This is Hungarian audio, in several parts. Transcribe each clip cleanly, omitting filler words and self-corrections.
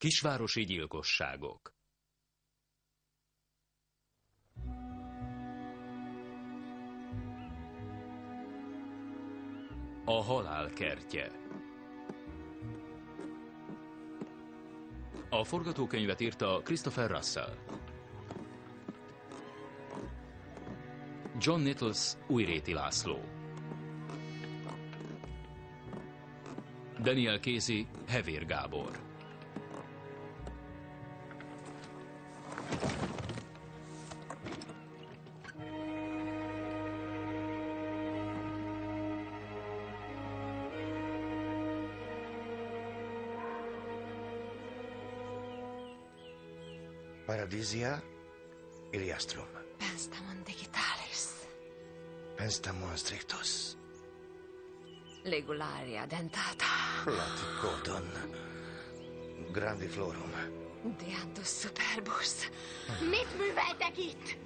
Kisvárosi gyilkosságok. A halál kertje. A forgatókönyvet írta Christopher Russell. John Nichols Újréti László. Daniel Casey Hevér Gábor. Paradisia Iliastrum. Penstamon digitalis. Penstamon strictus. Legularia dentata. Laticodon. Grandiflorum. Dianthus superbus. Mit műveltek itt?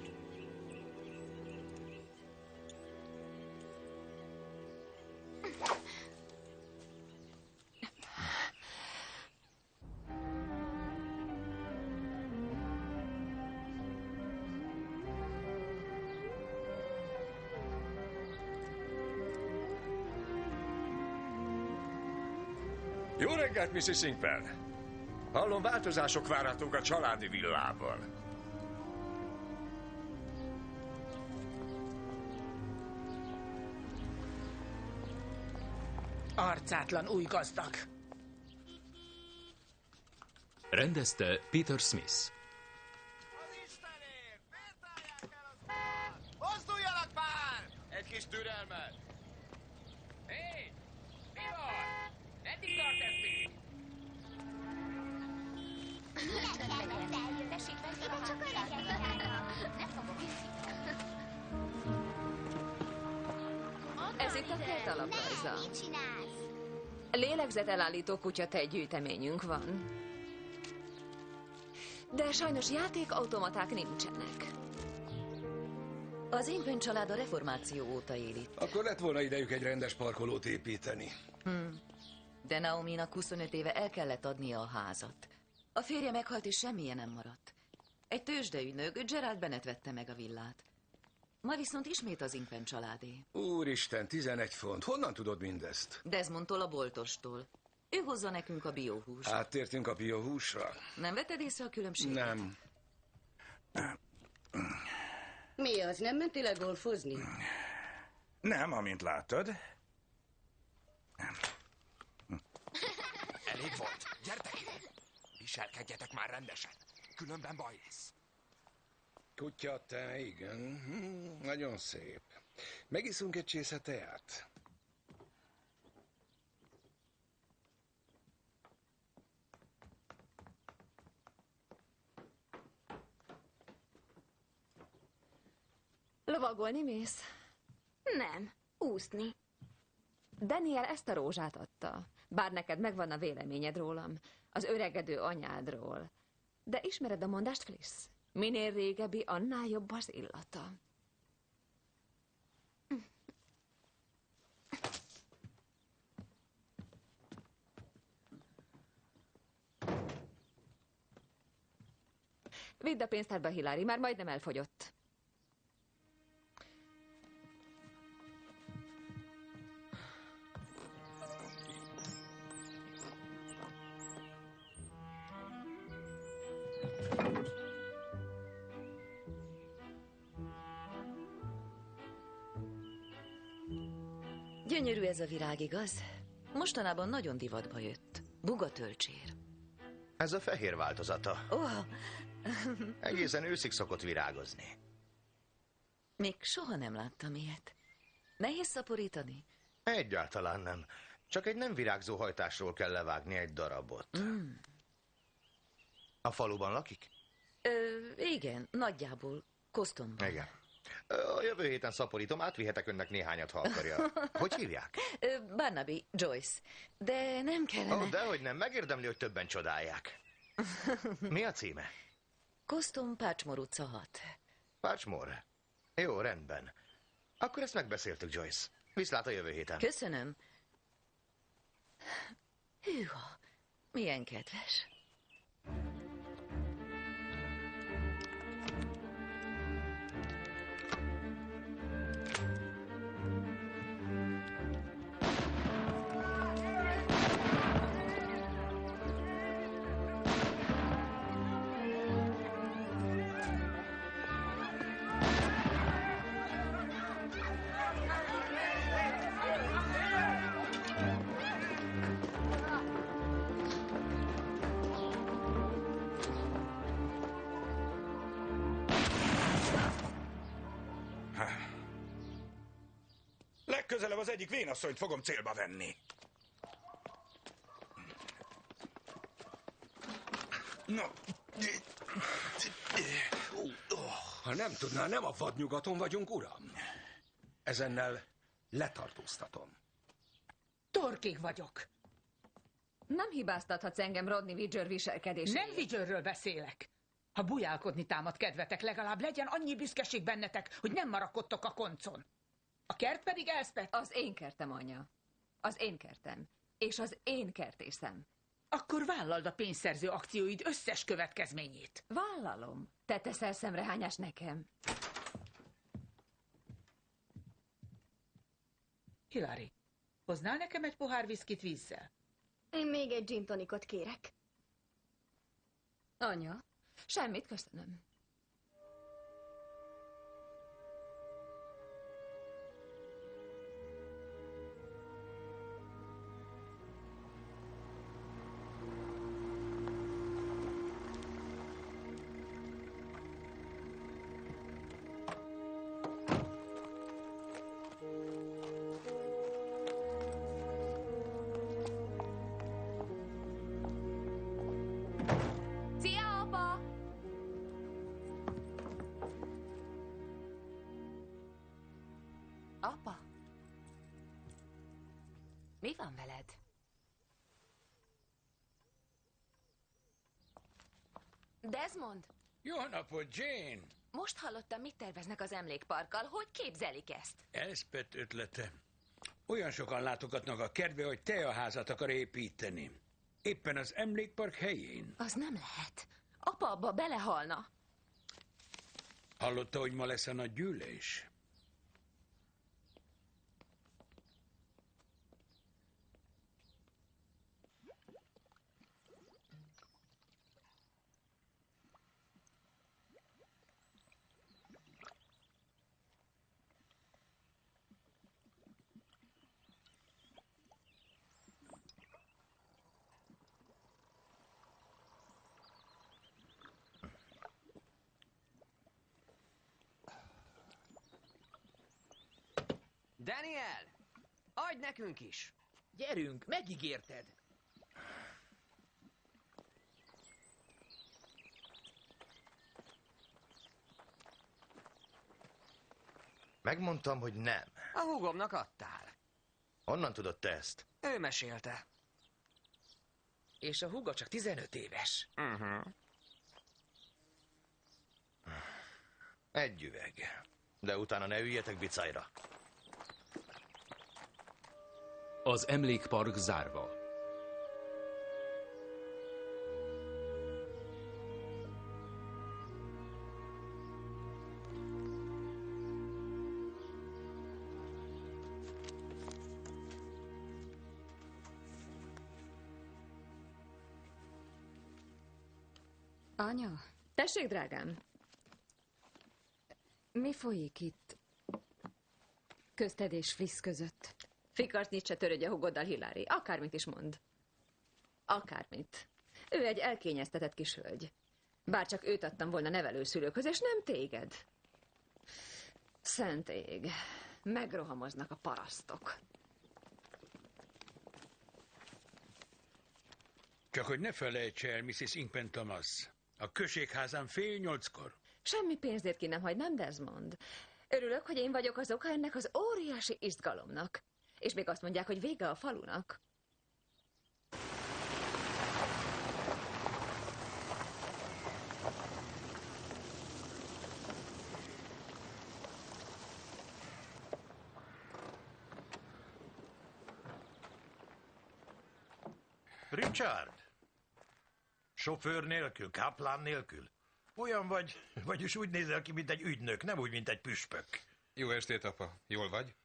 Jó reggelt, Mrs. Sinclair! Hallom, változások várhatók a családi villában. Arcátlan új gazdag. Rendezte Peter Smith. Az Istenért! Miért állják el az utat? Mozduljanak már! Egy kis türelmet! Hé! Mi van? Meddig tart ez még? Ez itt a kert alaprajza. Mit csinálsz? Lélegzetelállító kutyatejgyűjteményünk van. De sajnos játékautomaták nincsenek. Az Inkpen család a reformáció óta él itt. Akkor lett volna idejük egy rendes parkolót építeni. De Naominak 25 éve el kellett adnia a házat. A férje meghalt, és semmilyen nem maradt. Egy tőzsdeügynök, Gerald Bennett vette meg a villát. Ma viszont ismét az Inkpen családé. Úristen, 11 font. Honnan tudod mindezt? Desmondtól, a boltostól. Ő hozza nekünk a biohúst. Áttértünk a biohúsra? Nem vetted észre a különbséget? Nem. Mi az, nem mentél el golfozni? Nem, amint láttad. Elég volt. Gyertek ide! Viselkedjetek már rendesen. Különben baj lesz. Kutya, te, igen. Nagyon szép. Megiszunk egy csésze teát. Lovagolni mész? Nem, úszni. Daniel ezt a rózsát adta. Bár neked megvan a véleményed rólam, az öregedő anyádról. De ismered a mondást, Fliss? Minél régebbi, annál jobb az illata. Vidd a pénztárba, Hilary, már majdnem elfogyott. Gyönyörű ez a virág, igaz? Mostanában nagyon divatba jött. Bugatölcsér. Ez a fehér változata. Oh, Egészen őszig szokott virágozni. még soha nem láttam ilyet. Nehéz szaporítani? Egyáltalán nem. Csak egy nem virágzó hajtásról kell levágni egy darabot. A faluban lakik? Igen, nagyjából. Costonban. Igen. A jövő héten szaporítom, átvihetek önnek néhányat, ha akarja. Hogy hívják? Barnaby, Joyce. De nem kellene... Dehogy nem, megérdemli, hogy többen csodálják. Mi a címe? Coston, Patchmore utca 6. Patchmore. Jó, rendben. Akkor ezt megbeszéltük, Joyce. Viszlát a jövő héten. Köszönöm. Hűha, milyen kedves. legközelebb az egyik vénasszonyt fogom célba venni. No. Ha nem tudná, nem a vadnyugaton vagyunk, uram. Ezennel letartóztatom. Torkig vagyok. Nem hibáztathatsz engem Rodney Widger viselkedéséért. Nem Widgerről beszélek. Ha bujálkodni támad kedvetek, legalább legyen annyi büszkeség bennetek, hogy nem marakodtok a koncon. A kert pedig Elspeth. Az én kertem, anya. Az én kertem. És az én kertészem. Akkor vállald a pénzszerző akcióid összes következményét. Vállalom. Te teszel szemrehányás nekem. Hilary, hoznál nekem egy pohár viszkit vízzel? Én még egy gin tonicot kérek. Anya, semmit köszönöm. Szia, apa! Apa? Mi van veled? Desmond, Jó napot, Jane! most hallottam, mit terveznek az emlékparkkal. Hogy képzelik ezt? Elspeth ötlete. Olyan sokan látogatnak a kertbe, hogy teaházat akar építeni. Éppen az emlékpark helyén. Az nem lehet. Apa abba belehalna. Hallotta, hogy ma lesz a nagy gyűlés? Daniel! Adj nekünk is! Gyerünk, megígérted. Megmondtam, hogy nem. A húgomnak adtál. Honnan tudod te ezt? Ő mesélte. És a húga csak 15 éves. Egy üveg. De utána ne üljetek bicajra. Az emlékpark zárva. Anya, tessék, drágám. Mi folyik itt? Közted és Fliss között. Fikart nincs, se törődj a hugoddal, Hilary. Akármit is mond. Akármit. Ő egy elkényeztetett kis hölgy. Bárcsak őt adtam volna nevelőszülőkhöz, és nem téged. Szent ég. Megrohamoznak a parasztok. Csak hogy ne felejts el, Mrs. Inkpen Thomas. A községházán 7:30-kor. Semmi pénzért ki nem hagynám, Desmond. Örülök, hogy én vagyok az oka ennek az óriási izgalomnak. És még azt mondják, hogy vége a falunak. Richard! Sofőr nélkül, káplán nélkül. Olyan vagy, vagyis úgy nézel ki, mint egy ügynök, nem úgy, mint egy püspök. Jó estét, apa. Jól vagy?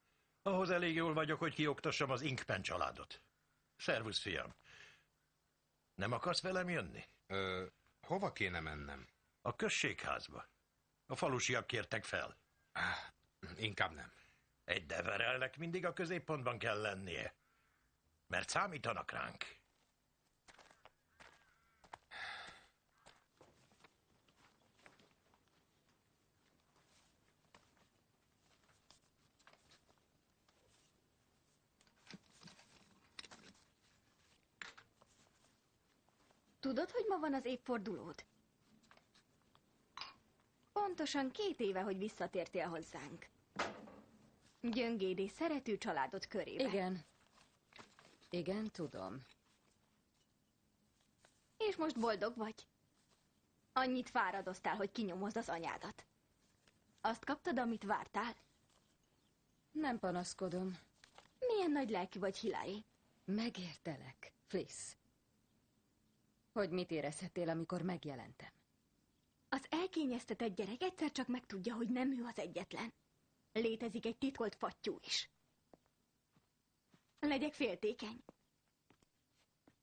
Ahhoz elég jól vagyok, hogy kioktassam az Inkpen családot. Szervusz, fiam. Nem akarsz velem jönni? Hova kéne mennem? A községházba. A falusiak kértek fel. Inkább nem. Egy deverelnek mindig a középpontban kell lennie. Mert számítanak ránk. Tudod, hogy ma van az évfordulód? Pontosan 2 éve, hogy visszatértél hozzánk. Gyöngéd és szerető családod körébe. Igen. Igen, tudom. És most boldog vagy? Annyit fáradoztál, hogy kinyomozd az anyádat. Azt kaptad, amit vártál? Nem panaszkodom. Milyen nagy lelkű vagy, Hilary. Megértelek, Fliss. Hogy mit érezhettél, amikor megjelentem? Az elkényeztetett gyerek egyszer csak megtudja, hogy nem ő az egyetlen. Létezik egy titkolt fattyú is. Legyek féltékeny?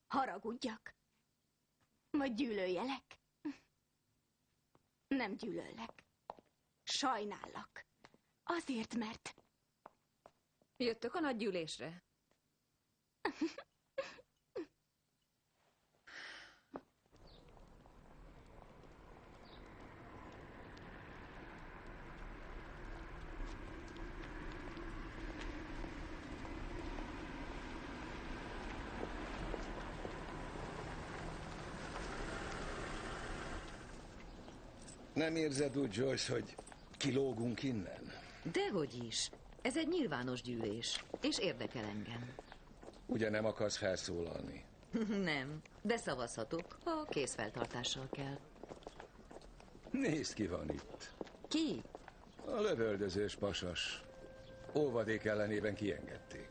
Haragudjak? Vagy gyűlöljelek? Nem gyűlöllek. Sajnállak. Azért, mert... Jöttök a nagy gyűlésre? Nem érzed úgy, Joyce, hogy kilógunk innen? Dehogy is. Ez egy nyilvános gyűlés, és érdekel engem. Ugye nem akarsz felszólalni? Nem, de szavazhatok, ha készfeltartással kell. Nézd, ki van itt. Ki? A lövöldözős pasas. Óvadék ellenében kiengedték.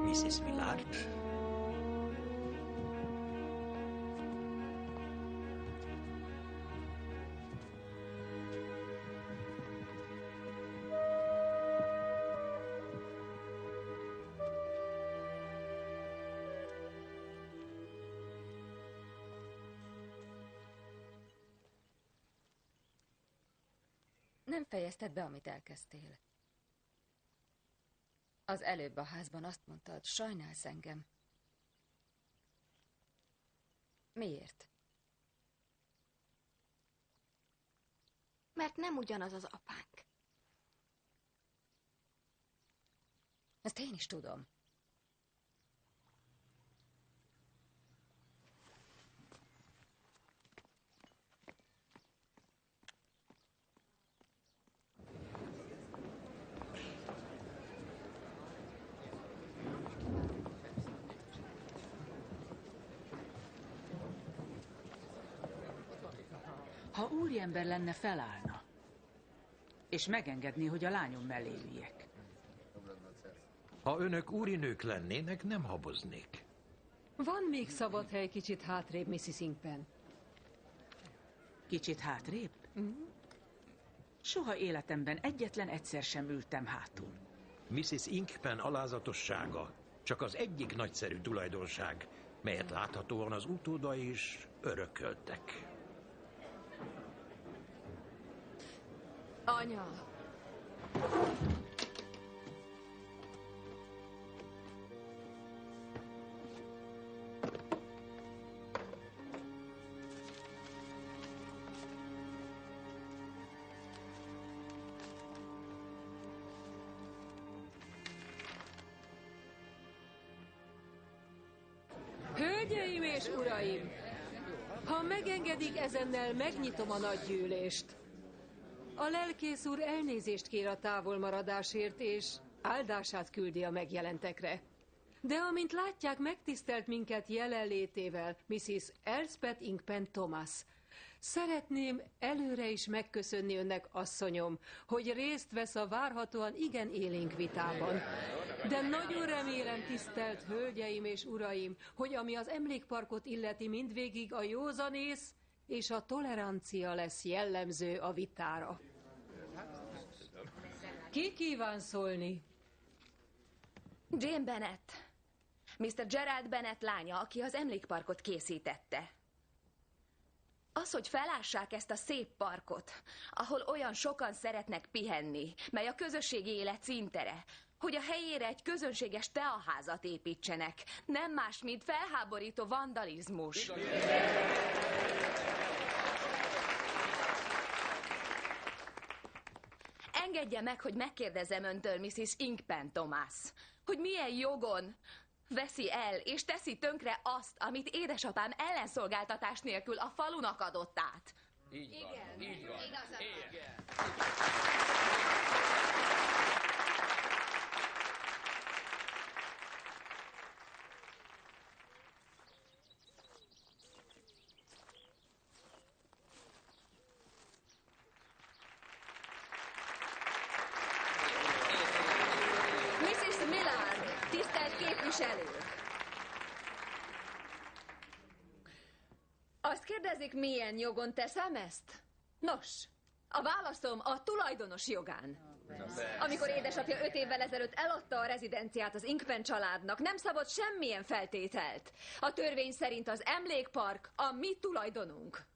Mrs. Willard? Nem fejezted be, amit elkezdtél. Az előbb a házban azt mondtad, sajnálsz engem. Miért? Mert nem ugyanaz az apánk. Ezt én is tudom. Ha úriember lenne, felállna. És megengedné, hogy a lányom mellé üljek. Ha önök úrinők lennének, nem haboznék. Van még szabad hely kicsit hátrébb, Mrs. Inkpen. Kicsit hátrébb? Soha életemben egyetlen egyszer sem ültem hátul. Mrs. Inkpen alázatossága csak az egyik nagyszerű tulajdonság, melyet láthatóan az utódai is örököltek. Anya! Hölgyeim és uraim! Ha megengedik, ezennel megnyitom a nagygyűlést. A lelkész úr elnézést kér a távolmaradásért, és áldását küldi a megjelentekre. De amint látják, megtisztelt minket jelenlétével Mrs. Elspeth Inkpen Thomas. Szeretném előre is megköszönni önnek, asszonyom, hogy részt vesz a várhatóan igen élénk vitában. De nagyon remélem, tisztelt hölgyeim és uraim, hogy ami az emlékparkot illeti, mindvégig a józanész és a tolerancia lesz jellemző a vitára. Ki kíván szólni? Jane Bennett. Mr. Gerald Bennett lánya, aki az emlékparkot készítette. Az, hogy felássák ezt a szép parkot, ahol olyan sokan szeretnek pihenni, mely a közösségi élet színtere, hogy a helyére egy közönséges teaházat építsenek. Nem más, mint felháborító vandalizmus. Engedje meg, hogy megkérdezem öntől, Mrs. Inkpen Thomas, hogy milyen jogon veszi el és teszi tönkre azt, amit édesapám ellenszolgáltatás nélkül a falunak adott át. Így van, így van. Igen. Mrs. Millard, tisztelt képviselők! Azt kérdezik, milyen jogon teszem ezt? Nos, a válaszom a tulajdonos jogán. Amikor édesapja 5 évvel ezelőtt eladta a rezidenciát az Inkpen családnak, nem szabott semmilyen feltételt. A törvény szerint az emlékpark a mi tulajdonunk.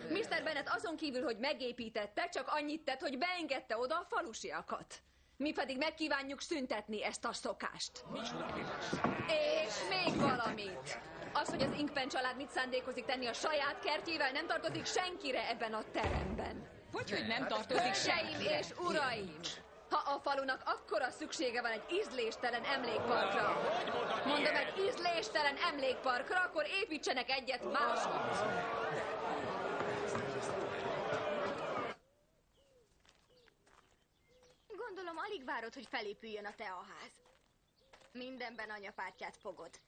Mr. Bennet azon kívül, hogy megépítette, csak annyit tett, hogy beengedte oda a falusiakat. Mi pedig megkívánjuk szüntetni ezt a szokást. És még valamit. Az, hogy az Inkpen család mit szándékozik tenni a saját kertjével, nem tartozik senkire ebben a teremben. Hogy nem tartozik Hölgyeim és uraim! Ha a falunak akkora szüksége van egy ízléstelen emlékparkra, mondom, egy ízléstelen emlékparkra, akkor építsenek egyet máshol. Gondolom, alig várod, hogy felépüljön a teaház. Mindenben anyapártját fogod.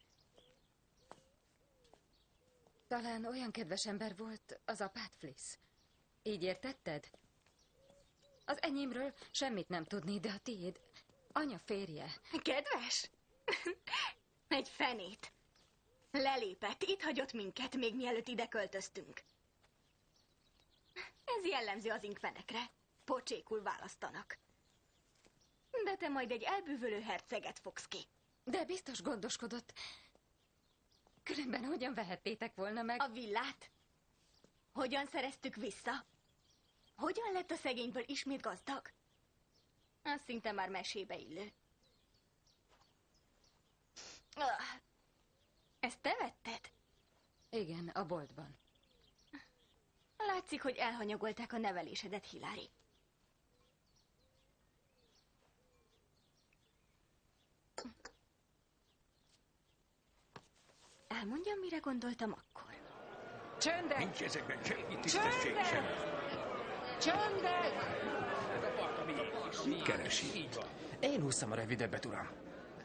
Talán olyan kedves ember volt az apád, Fliss. Így értetted? Az enyémről semmit nem tudni, de a tiéd anya férje. Kedves? Egy fenét. Lelépett, itt hagyott minket, még mielőtt ide költöztünk. Ez jellemző az Inkpenekre. Pocsékul választanak. De te majd egy elbűvölő herceget fogsz ki. De biztos gondoskodott. Különben hogyan vehettétek volna meg? A villát? Hogyan szereztük vissza? Hogyan lett a szegényből ismét gazdag? Az szinte már mesébe illő. Ezt te vetted? Igen, a boltban. Látszik, hogy elhanyagolták a nevelésedet, Hilary. Elmondjam, mire gondoltam akkor. Csöndet! Nincs ezekben semmi tisztesség sem. Csöndet! Mit keresi? Én húztam a rövidebbet, uram.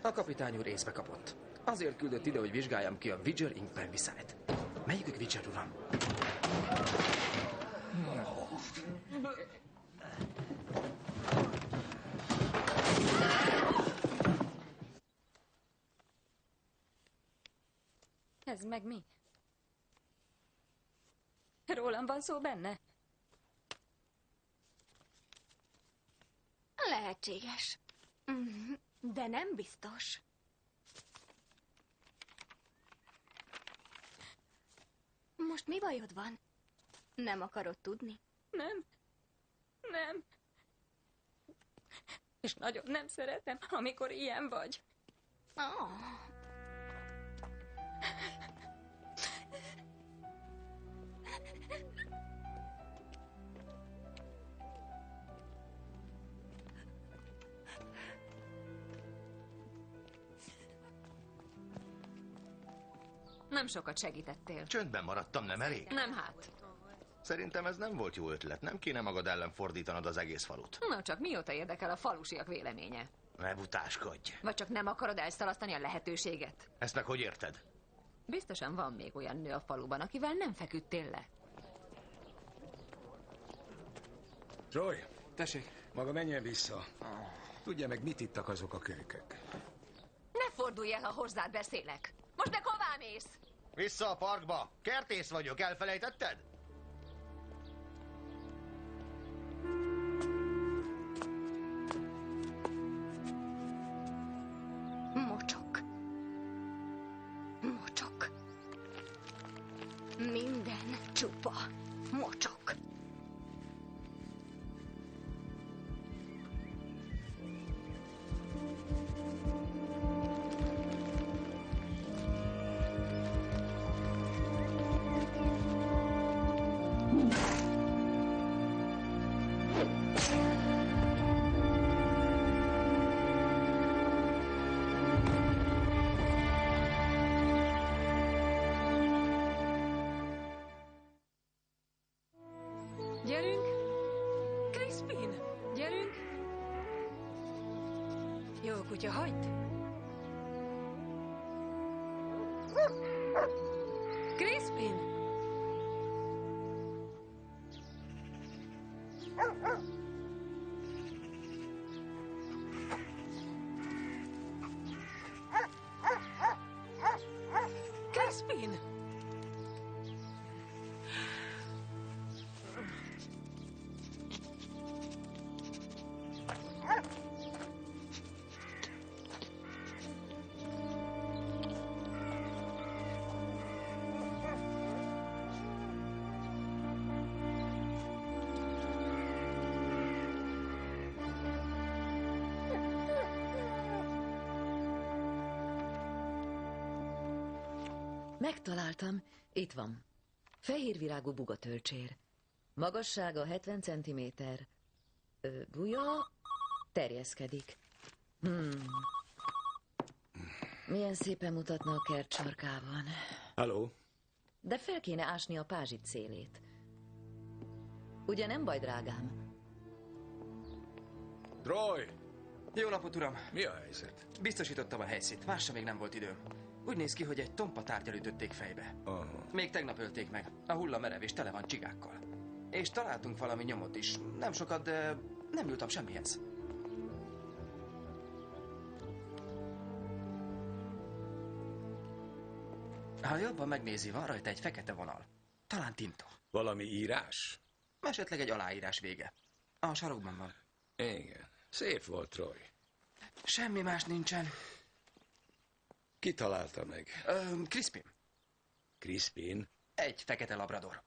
A kapitány úr észbe kapott. Azért küldött ide, hogy vizsgáljam ki a Widger Inkpen viszályt. Melyikük Widger, uram? Ez meg mi? Rólam van szó benne? Lehetséges. De nem biztos. Most mi bajod van? Nem akarod tudni? Nem. Nem. És nagyon nem szeretem, amikor ilyen vagy. Oh. Nem sokat segítettél. Csöndben maradtam, nem elég? Nem hát. Szerintem ez nem volt jó ötlet. Nem kéne magad ellen fordítanod az egész falut. Na csak mióta érdekel a falusiak véleménye? Ne butáskodj. Vagy csak nem akarod elszalasztani a lehetőséget? Ezt meg hogy érted? Biztosan van még olyan nő a faluban, akivel nem feküdtél le. Troy, tessék. Maga menjen vissza. Tudja meg, mit ittak azok a kölykök. Ne fordulj el, ha hozzád beszélek. Most meg hová mész? Vissza a parkba! Kertész vagyok, elfelejtetted? Mocsok. Mocsok. Minden Csupa mocsok. Gyerünk! Crispin! Gyerünk! Jó kutya, hagyd! Crispin! Crispin! Megtaláltam. Itt van. Fehérvirágú bugatölcsér. Magassága 70 cm. Buja terjeszkedik. Milyen szépen mutatna a kert sarkában. Halló? De fel kéne ásni a pázsit szélét. Ugye nem baj, drágám? Troy! Jó napot, uram! Mi a helyzet? Biztosítottam a helyszínt, másra még nem volt időm. Úgy néz ki, hogy egy tompa tárgyal ütötték fejbe. Aha. Még tegnap ölték meg. A hulla merev és tele van csigákkal. És találtunk valami nyomot is. Nem sokat, de nem nyúltam semmihez. Ha jobban megnézi, van rajta egy fekete vonal. Talán tinta. Valami írás? Esetleg egy aláírás vége. A sarokban van. Igen. Szép volt, Troy. Semmi más nincsen. Ki találta meg? Crispin. Crispin? Egy fekete labrador.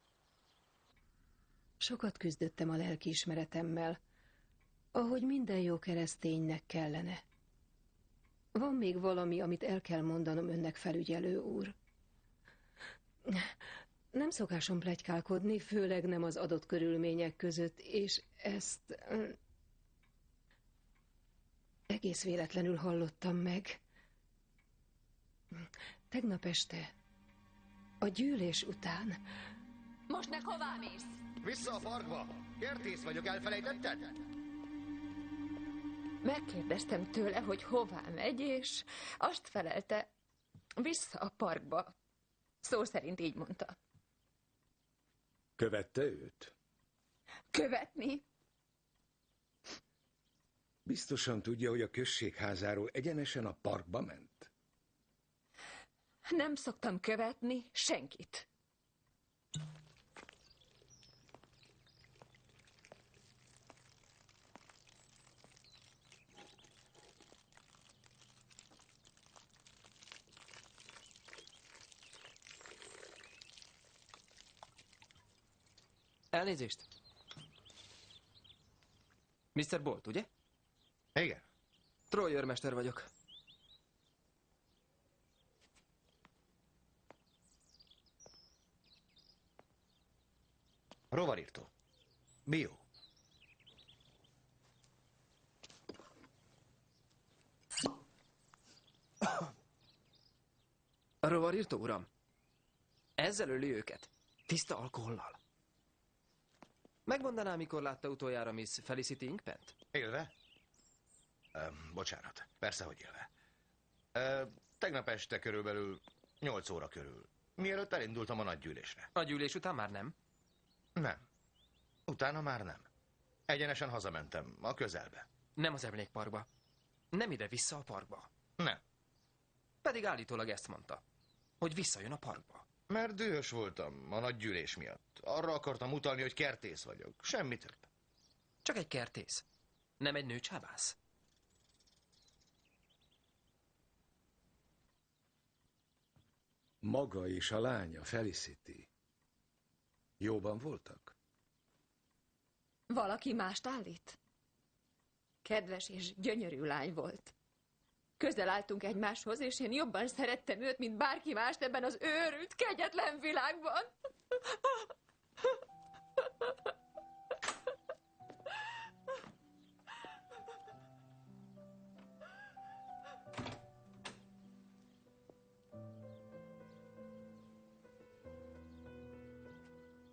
Sokat küzdöttem a lelkiismeretemmel, ahogy minden jó kereszténynek kellene. Van még valami, amit el kell mondanom önnek, felügyelő úr. Nem szokásom pletykálkodni, főleg nem az adott körülmények között, és ezt egész véletlenül hallottam meg. Tegnap este, a gyűlés után... Most meg hová mész? Vissza a parkba! Kertész vagyok, elfelejtetted? Megkérdeztem tőle, hogy hová megy, és azt felelte, vissza a parkba. Szó szerint így mondta. Követte őt? Követni? Biztosan tudja, hogy a községházáról egyenesen a parkba ment? Nem szoktam követni senkit. Elnézést. Mr. Bolt, ugye? Igen. Troy őrmester vagyok. Rovarírtó. Bio. A rovarírtó, uram? Ezzel öli őket. Tiszta alkohollal. Megmondaná, mikor látta utoljára Miss Felicity Inkpent? Élve? Bocsánat. Persze, hogy élve. Tegnap este körülbelül 8 óra körül. Mielőtt elindultam a nagygyűlésre. A gyűlés után már nem? Nem. Utána már nem. Egyenesen hazamentem, a közelbe. Nem az emlékparkba. Nem ide-vissza a parkba. Nem. Pedig állítólag ezt mondta, hogy visszajön a parkba. Mert dühös voltam a nagygyűlés miatt. Arra akartam utalni, hogy kertész vagyok. Semmi több. Csak egy kertész. Nem egy nőcsábász. Maga és a lánya, Felicity. Jóban voltak? Valaki mást állít? Kedves és gyönyörű lány volt. Közel álltunk egymáshoz, és én jobban szerettem őt, mint bárki mást ebben az őrült, kegyetlen világban.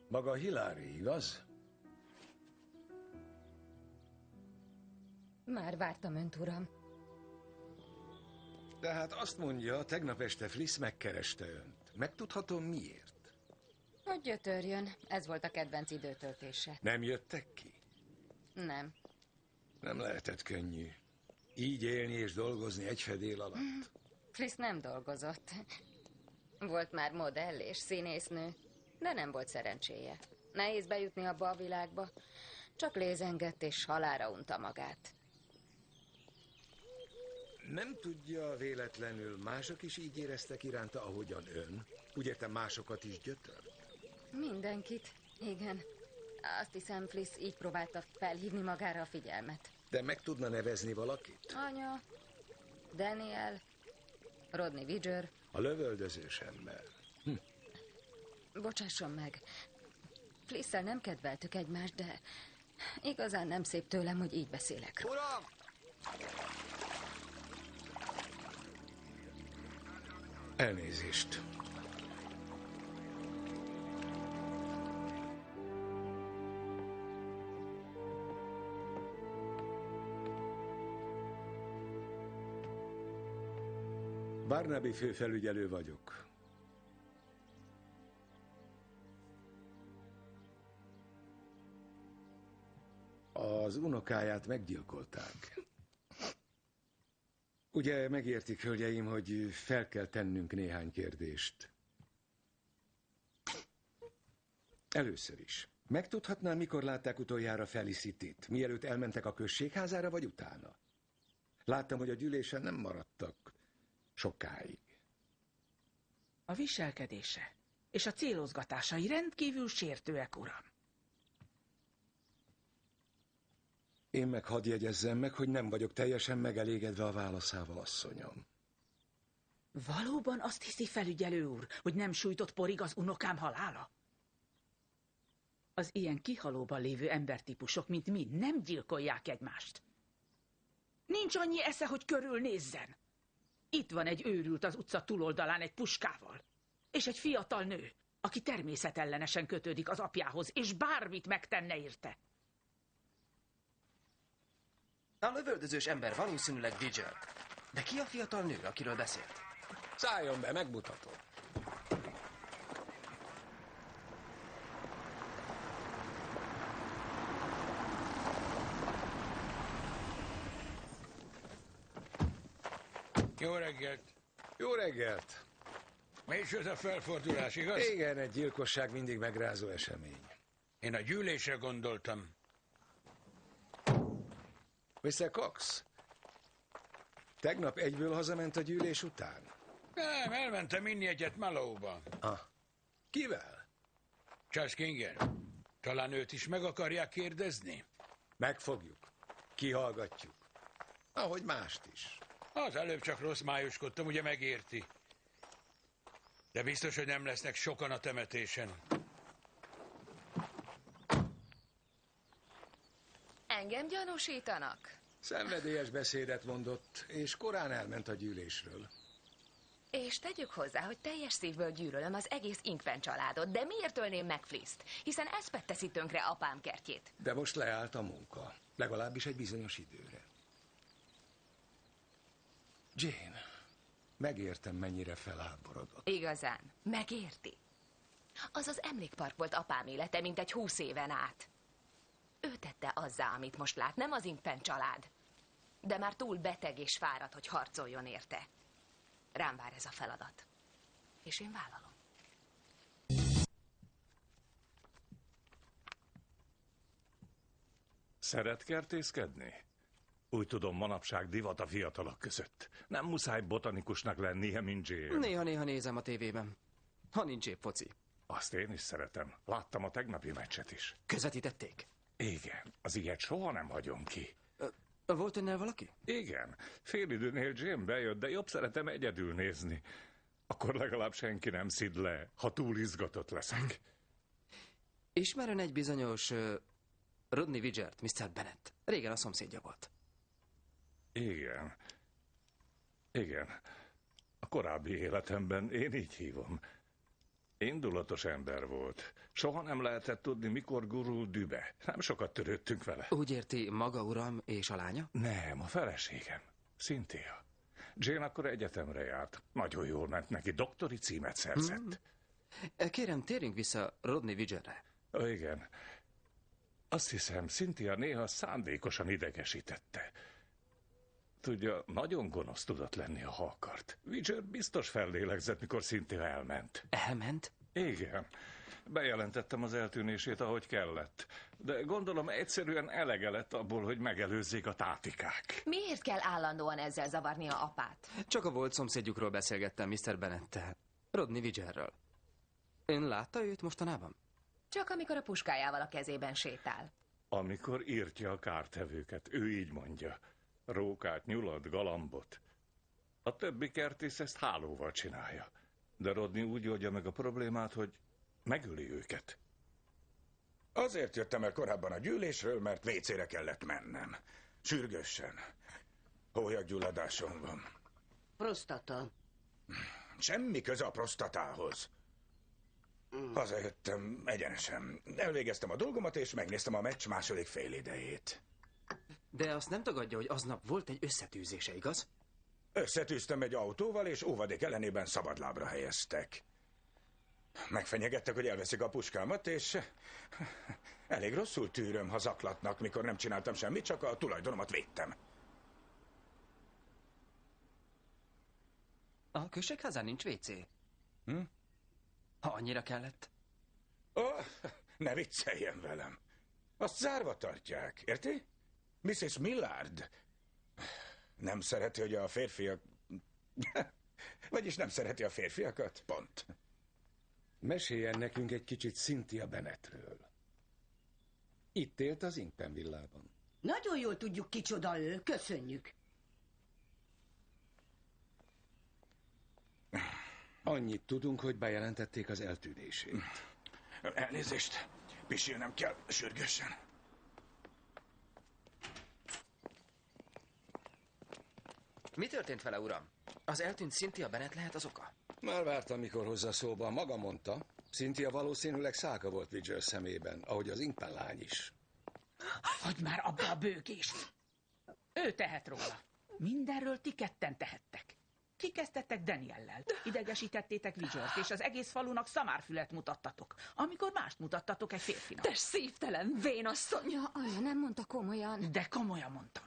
Maga Hilary, igaz? Már vártam önt, uram. Tehát azt mondja, tegnap este Fliss megkereste önt. Megtudhatom miért? Hogy gyötörjön. Ez volt a kedvenc időtöltése. Nem jöttek ki? Nem. Nem lehetett könnyű. Így élni és dolgozni egy fedél alatt. Fliss nem dolgozott. Volt már modell és színésznő, de nem volt szerencséje. Nehéz bejutni abba a világba. Csak lézengett és halálra unta magát. Nem tudja véletlenül, mások is így éreztek iránta, ahogyan ön? Úgy értem, másokat is gyötört? Mindenkit, igen. Azt hiszem, Fliss így próbálta felhívni magára a figyelmet. De meg tudna nevezni valakit? Anya, Daniel, Rodney Vidger. A lövöldözős ember. Bocsásson meg. Flisszel nem kedveltük egymást, de igazán nem szép tőlem, hogy így beszélek róla. Uram! Elnézést. Barnaby főfelügyelő vagyok. Az unokáját meggyilkolták. Ugye megértik, hölgyeim, hogy fel kell tennünk néhány kérdést. Először is. Megtudhatnám, mikor látták utoljára Felicityt? Mielőtt elmentek a községházára, vagy utána? Láttam, hogy a gyűlésen nem maradtak sokáig. A viselkedése és a célozgatásai rendkívül sértőek, uram. Én meg hadd jegyezzem meg, hogy nem vagyok teljesen megelégedve a válaszával, asszonyom. Valóban azt hiszi, felügyelő úr, hogy nem sújtott porig az unokám halála? Az ilyen kihalóban lévő embertípusok, mint mi, nem gyilkolják egymást. Nincs annyi esze, hogy körülnézzen. Itt van egy őrült az utca túloldalán egy puskával. És egy fiatal nő, aki természetellenesen kötődik az apjához, és bármit megtenne érte. A lövöldözős ember valószínűleg Vidger. De ki a fiatal nő, akiről beszélt? Szálljon be, megmutatom. Jó reggelt! Jó reggelt! Micsoda felfordulás, igaz? Igen, egy gyilkosság mindig megrázó esemény. Én a gyűlésre gondoltam. Mr. Cox, tegnap egyből hazament a gyűlés után? Nem, elmentem inni egyet Malóba. Kivel? Charles Kingen. Talán őt is meg akarják kérdezni? Megfogjuk. Kihallgatjuk. Ahogy mást is. Az előbb csak rossz májuskodtam, ugye megérti. De biztos, hogy nem lesznek sokan a temetésen. Engem gyanúsítanak? Szenvedélyes beszédet mondott, és korán elment a gyűlésről. És tegyük hozzá, hogy teljes szívből gyűlölöm az egész Inkpen családot, de miért ölném meg Fliszt? Hiszen Espet teszi tönkre apám kertjét. De most leállt a munka. Legalábbis egy bizonyos időre. Jane, megértem, mennyire felháborodott. Igazán, megérti. Az az emlékpark volt apám élete, mint egy 20 éven át. Ő tette azzá, amit most lát, nem az Inkpen család. De már túl beteg és fáradt, hogy harcoljon érte. Rám vár ez a feladat. És én vállalom. Szeret kertészkedni? Úgy tudom, manapság divat a fiatalok között. Nem muszáj botanikusnak lennie, mint Jill. Néha-néha nézem a tévében. Ha nincs épp foci. A Azt én is szeretem. Láttam a tegnapi meccset is. Közvetítették? Igen, az ilyet soha nem hagyom ki. Volt önnel valaki? Igen, félidőnél Jane bejött, de jobb szeretem egyedül nézni. Akkor legalább senki nem szid le, ha túl izgatott leszek. Ismerem egy bizonyos Rodney Widgert, Mr. Bennett. Régen a szomszédja volt. Igen. Igen. A korábbi életemben én így hívom. Indulatos ember volt. Soha nem lehetett tudni, mikor gurul dübe. Nem sokat törődtünk vele. Úgy érti, maga uram és a lánya? Nem, a feleségem. Cynthia. Jane akkor egyetemre járt. Nagyon jól ment neki, doktori címet szerzett. Kérem, térjünk vissza Rodney Widgerre. Igen. Azt hiszem, Cynthia néha szándékosan idegesítette. Tudja, nagyon gonosz tudott lenni, ha akart. Widger biztos fellélegzett, mikor Cynthia elment. Elment? Igen. Bejelentettem az eltűnését, ahogy kellett. De gondolom egyszerűen elege lett abból, hogy megelőzzék a tátikák. Miért kell állandóan ezzel zavarni a apát? Csak a volt szomszédjukról beszélgettem Mr. Bennettel. Rodney Widgerről. Ön látta őt mostanában? Csak amikor a puskájával a kezében sétál. Amikor írtja a kártevőket, ő így mondja. Rókát, nyulat, galambot. A többi kertész ezt hálóval csinálja. De Rodney úgy oldja meg a problémát, hogy megöli őket. Azért jöttem el korábban a gyűlésről, mert WC-re kellett mennem. Sürgősen. Hólyaggyulladásom van. Prostata. Semmi köze a prostatához. Hazajöttem egyenesen. Elvégeztem a dolgomat, és megnéztem a meccs második félidejét. De azt nem tagadja, hogy aznap volt egy összetűzése, igaz? Összetűztem egy autóval, és óvadék ellenében szabadlábra helyeztek. Megfenyegettek, hogy elveszik a puskámat, és elég rosszul tűröm, ha zaklatnak, mikor nem csináltam semmit, csak a tulajdonomat védtem. A községházán nincs WC. Ha annyira kellett. Ne vicceljen velem. Azt zárva tartják, érti? Mrs. Millard nem szereti, hogy a férfiak... Vagyis nem szereti a férfiakat, pont. Meséljen nekünk egy kicsit Cynthia Bennettről. Itt élt az Inkpen villában. Nagyon jól tudjuk, kicsoda ő. Köszönjük. Annyit tudunk, hogy bejelentették az eltűnését. Elnézést, pisilnem kell sürgősen. Mi történt vele, uram? Az eltűnt Cynthia Bennett lehet az oka? Már vártam, mikor hozza szóba. Maga mondta. Cynthia valószínűleg szálka volt Widger szemében, ahogy az Inkpen lány is. Hagyd már abba a bőgést! Ő tehet róla. Mindenről ti ketten tehettek. Kikezdtettek Daniellel, idegesítettétek Widgert, és az egész falunak szamárfület mutattatok, amikor mást mutattatok egy férfinak. Te szívtelen vénasszony! Ja, anya, nem mondta komolyan. De komolyan mondtam.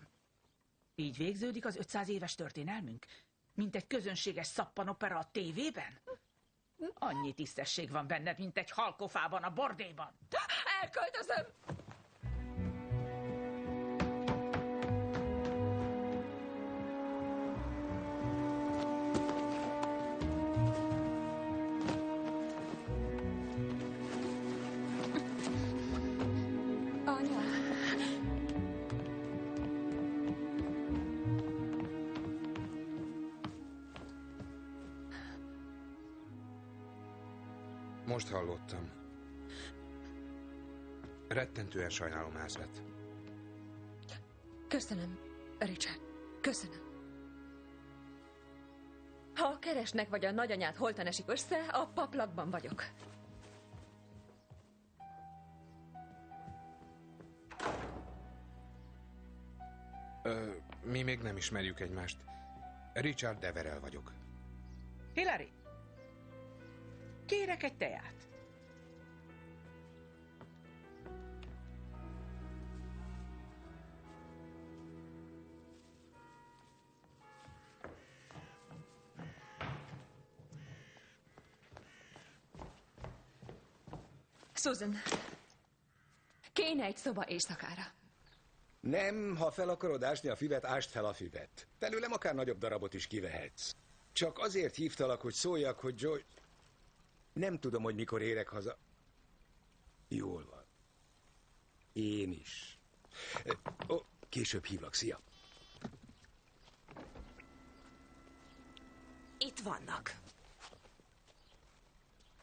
Így végződik az 500 éves történelmünk? Mint egy közönséges szappanopera a tévében? Annyi tisztesség van benned, mint egy halkofában a bordéban. Elköltözöm! Anya. Most hallottam. Rettentően sajnálom, Elizabeth. Köszönöm, Richard. Köszönöm. Ha keresnek, vagy a nagyanyád holtan esik össze, a paplakban vagyok. Mi még nem ismerjük egymást. Richard Deverell vagyok. Hillary, kérek egy teát. Susan, kéne egy szoba éjszakára. Nem, ha fel akarod ásni a füvet, ást fel a füvet. Belőlem akár nagyobb darabot is kivehetsz. Csak azért hívtalak, hogy szóljak, hogy Joy... Nem tudom, hogy mikor érek haza. Jól van. Én is. Később hívlak, szia. Itt vannak.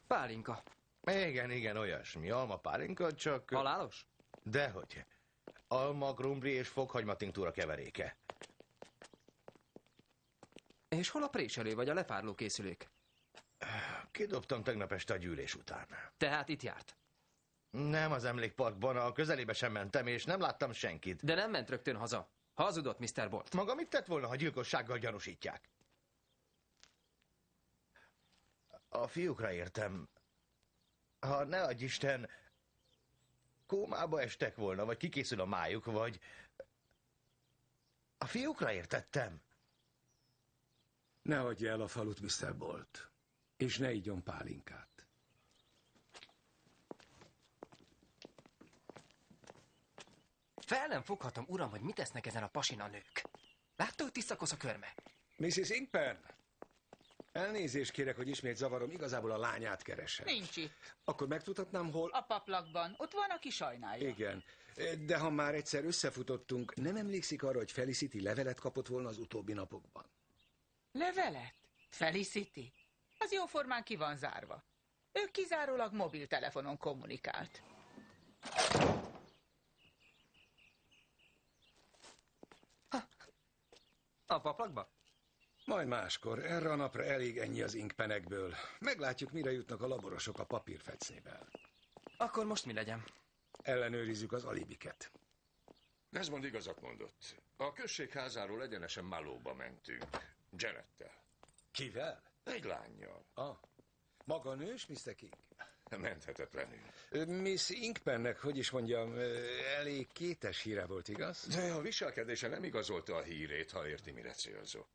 Pálinka. Igen, olyasmi. Alma pálinka, csak... Halálos? Dehogy. Alma, krumpli és fokhagyma tinktúra keveréke. És hol a préselő vagy a lepárló készülék? Kidobtam tegnap este a gyűlés után. Tehát itt járt? Nem az emlékparkban, a közelébe sem mentem, és nem láttam senkit. De nem ment rögtön haza. Hazudott, Mr. Bolt. Maga mit tett volna, ha gyilkossággal gyanúsítják? A fiúkra értem. Ha ne adj Isten, kómába estek volna, vagy kikészül a májuk, vagy... A fiúkra értettem. Ne adja el a falut, Mr. Bolt. És ne igyon pálinkát. Fel nem foghatom, uram, hogy mit tesznek ezen a pasina nők. Látta, hogy tisztakoz a körme? Mrs. Inkpen! Elnézést kérek, hogy ismét zavarom, igazából a lányát keresem. Nincs itt. Akkor megtudhatnám, hol... A paplakban. Ott van, aki sajnálja. Igen. De ha már egyszer összefutottunk, nem emlékszik arra, hogy Felicity levelet kapott volna az utóbbi napokban? Levelet? Felicity? Az jóformán ki van zárva. Ő kizárólag mobiltelefonon kommunikált. A paplakba? Majd máskor. Erre a napra elég ennyi az inkpenekből. Meglátjuk, mire jutnak a laborosok a papírfecnével. Akkor most mi legyen? Ellenőrizzük az alibiket. Desmond igazat mondott. A község házáról egyenesen Malóba mentünk. Janettel. Kivel? Egy lánnyal. Maga nős, Mr. King? Menthetetlenül. Miss Inkpennek, hogy is mondjam, elég kétes híre volt, igaz? De a viselkedése nem igazolta a hírét, ha érti, mire célzok.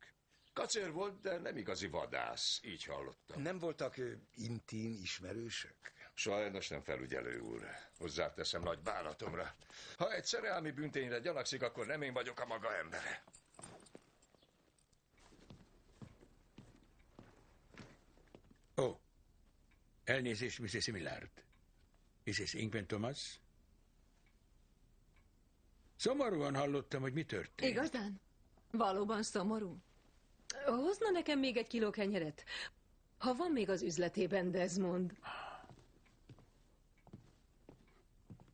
Kacér volt, de nem igazi vadász, így hallottam. Nem voltak intim ismerősök? Sajnos nem, felügyelő úr. Hozzáteszem nagy bánatomra. Ha egy szerelmi büntényre gyanakszik, akkor nem én vagyok a maga embere. Elnézést, Mrs. Millard. Mrs. Inkpen Thomas? Szomorúan hallottam, hogy mi történt. Igazán? Valóban szomorú? Hozna nekem még egy kiló kenyeret? Ha van még az üzletében, Desmond.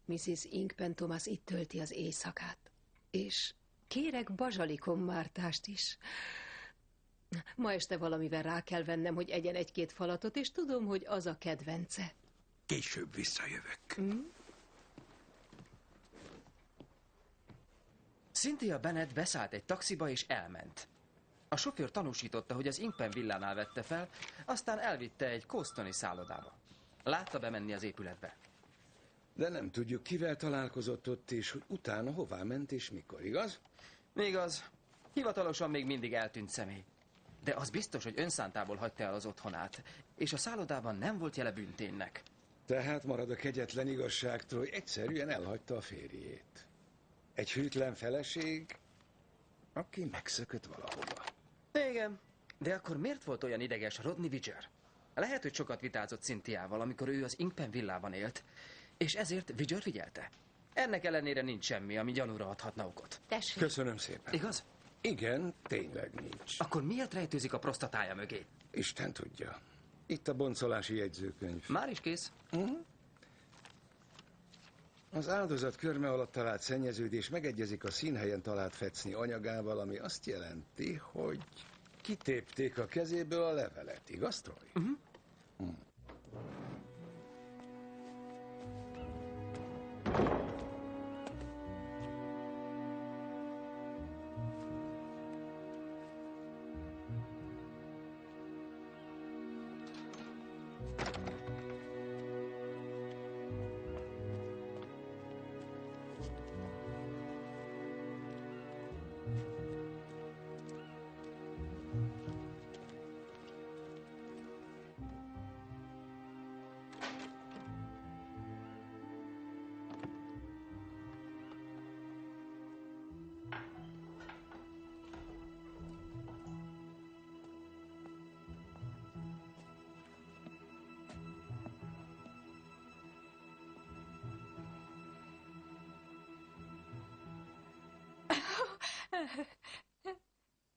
Mrs. Inkpen Thomas itt tölti az éjszakát. És kérek bazsalikonmártást is. Ma este valamivel rá kell vennem, hogy egyen egy-két falatot, és tudom, hogy az a kedvence. Később visszajövök. Cynthia Bennett beszállt egy taxiba és elment. A sofőr tanúsította, hogy az Inkpen villánál vette fel, aztán elvitte egy coastoni szállodába. Látta bemenni az épületbe. De nem tudjuk, kivel találkozott ott, és hogy utána hová ment és mikor, igaz? Igaz. Hivatalosan még mindig eltűnt személy. De az biztos, hogy önszántából hagyta el az otthonát, és a szállodában nem volt jele bűnténynek. Tehát marad a kegyetlen igazságtól, hogy egyszerűen elhagyta a férjét. Egy hűtlen feleség, aki megszökött valahova. Igen, de akkor miért volt olyan ideges Rodney Widger? Lehet, hogy sokat vitázott Cynthiával, amikor ő az Inkpen villában élt, és ezért Widger figyelte. Ennek ellenére nincs semmi, ami gyanúra adhatna okot. Tessék. Köszönöm szépen. Igaz? Igen, tényleg nincs. Akkor miért rejtőzik a prostatája mögé? Isten tudja. Itt a boncolási jegyzőkönyv. Már is kész. Az áldozat körme alatt talált szennyeződés megegyezik a színhelyen talált fecni anyagával, ami azt jelenti, hogy kitépték a kezéből a levelet. Igaz, Troy?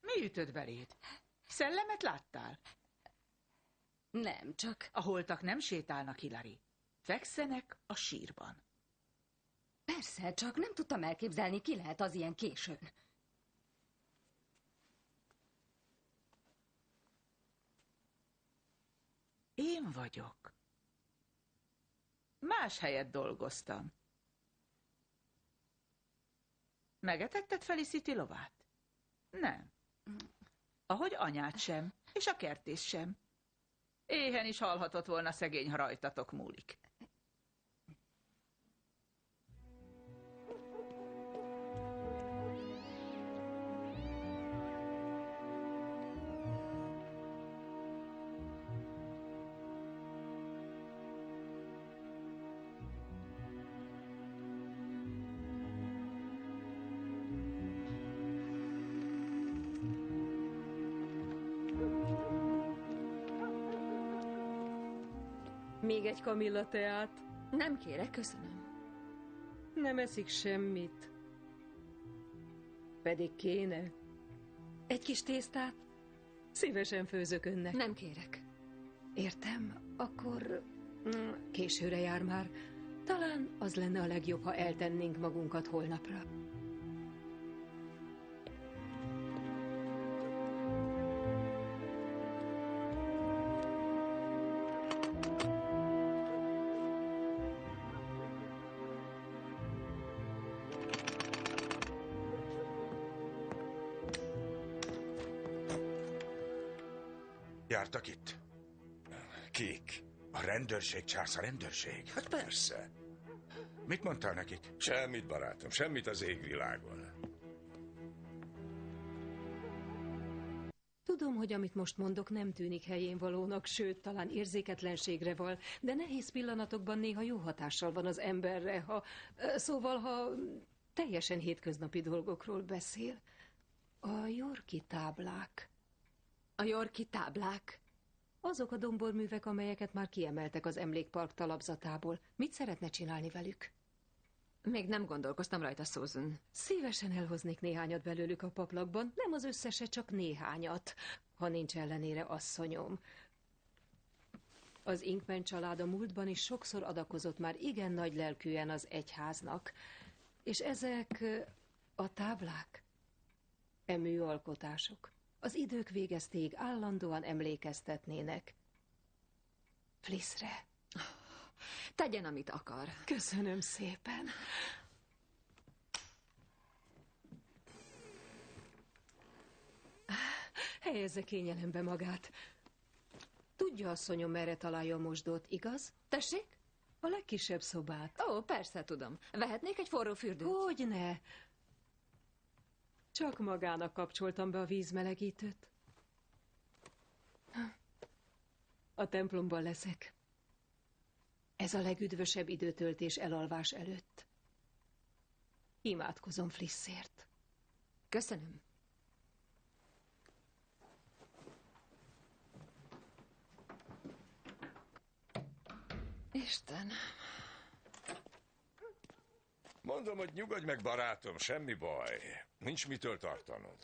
Mi ütöd beléd? Szellemet láttál? Nem, csak... A holtak nem sétálnak, Hilary. Fekszenek a sírban. Persze, csak nem tudtam elképzelni, ki lehet az ilyen későn. Én vagyok. Más helyet dolgoztam. Megetetted Felicity lovát? Nem. Ahogy anyát sem, és a kertész sem. Éhen is halhatott volna szegény, ha rajtatok múlik. Még egy kamilla teát. Nem kérek, köszönöm. Nem eszik semmit. Pedig kéne. Egy kis tésztát? Szívesen főzök önnek. Nem kérek. Értem, akkor későre jár már. Talán az lenne a legjobb, ha eltennénk magunkat holnapra. Jártak itt? Kik? A rendőrség, Charles, a rendőrség? Hát persze. Mit mondtál nekik? Semmit, barátom, semmit az égvilágon. Tudom, hogy amit most mondok, nem tűnik helyén valónak, sőt, talán érzéketlenségre val, de nehéz pillanatokban néha jó hatással van az emberre, ha teljesen hétköznapi dolgokról beszél. A Yorki táblák. A Yorki táblák? Azok a domborművek, amelyeket már kiemeltek az emlékpark talapzatából. Mit szeretne csinálni velük? Még nem gondolkoztam rajta, Susan. Szívesen elhoznék néhányat belőlük a paplakban, nem az összeset, csak néhányat, ha nincs ellenére asszonyom. Az Inkpen család a múltban is sokszor adakozott már igen nagy lelkűen az egyháznak, és ezek a táblák, műalkotások. Az idők végeztéig állandóan emlékeztetnének Flissre. Tegyen, amit akar. Köszönöm szépen. Helyezze kényelembe magát. Tudja, asszonyom, merre találja a mosdót, igaz? Tessék? A legkisebb szobát. Ó, persze, tudom. Vehetnék egy forró fürdőt? Hogyne. Csak magának kapcsoltam be a vízmelegítőt. A templomban leszek. Ez a legüdvösebb időtöltés elalvás előtt. Imádkozom Flissért. Köszönöm. Isten. Mondom, hogy nyugodj meg, barátom, semmi baj. Nincs mitől tartanod.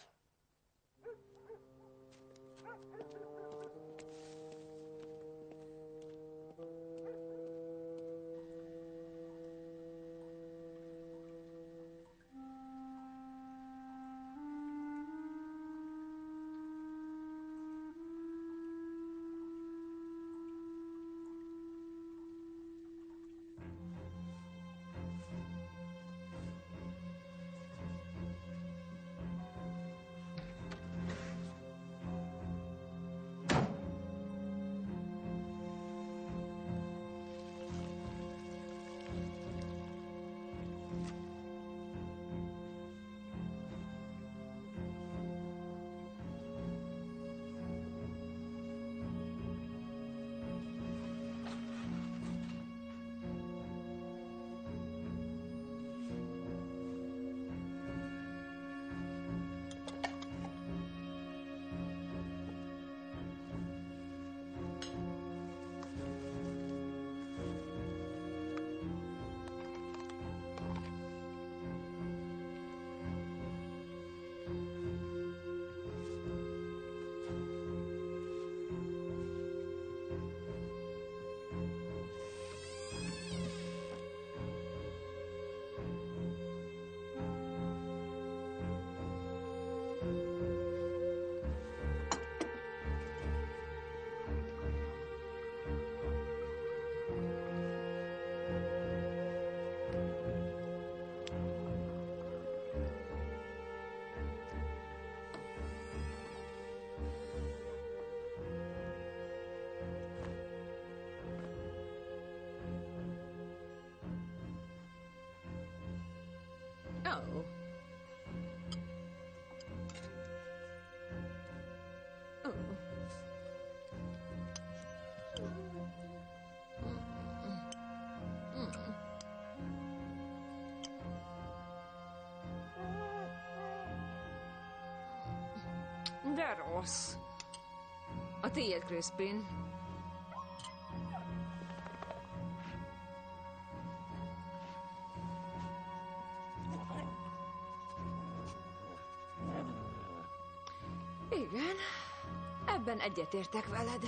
Ó. Ó. De rossz. A tiéd, Crispin. Igen, ebben egyetértek veled.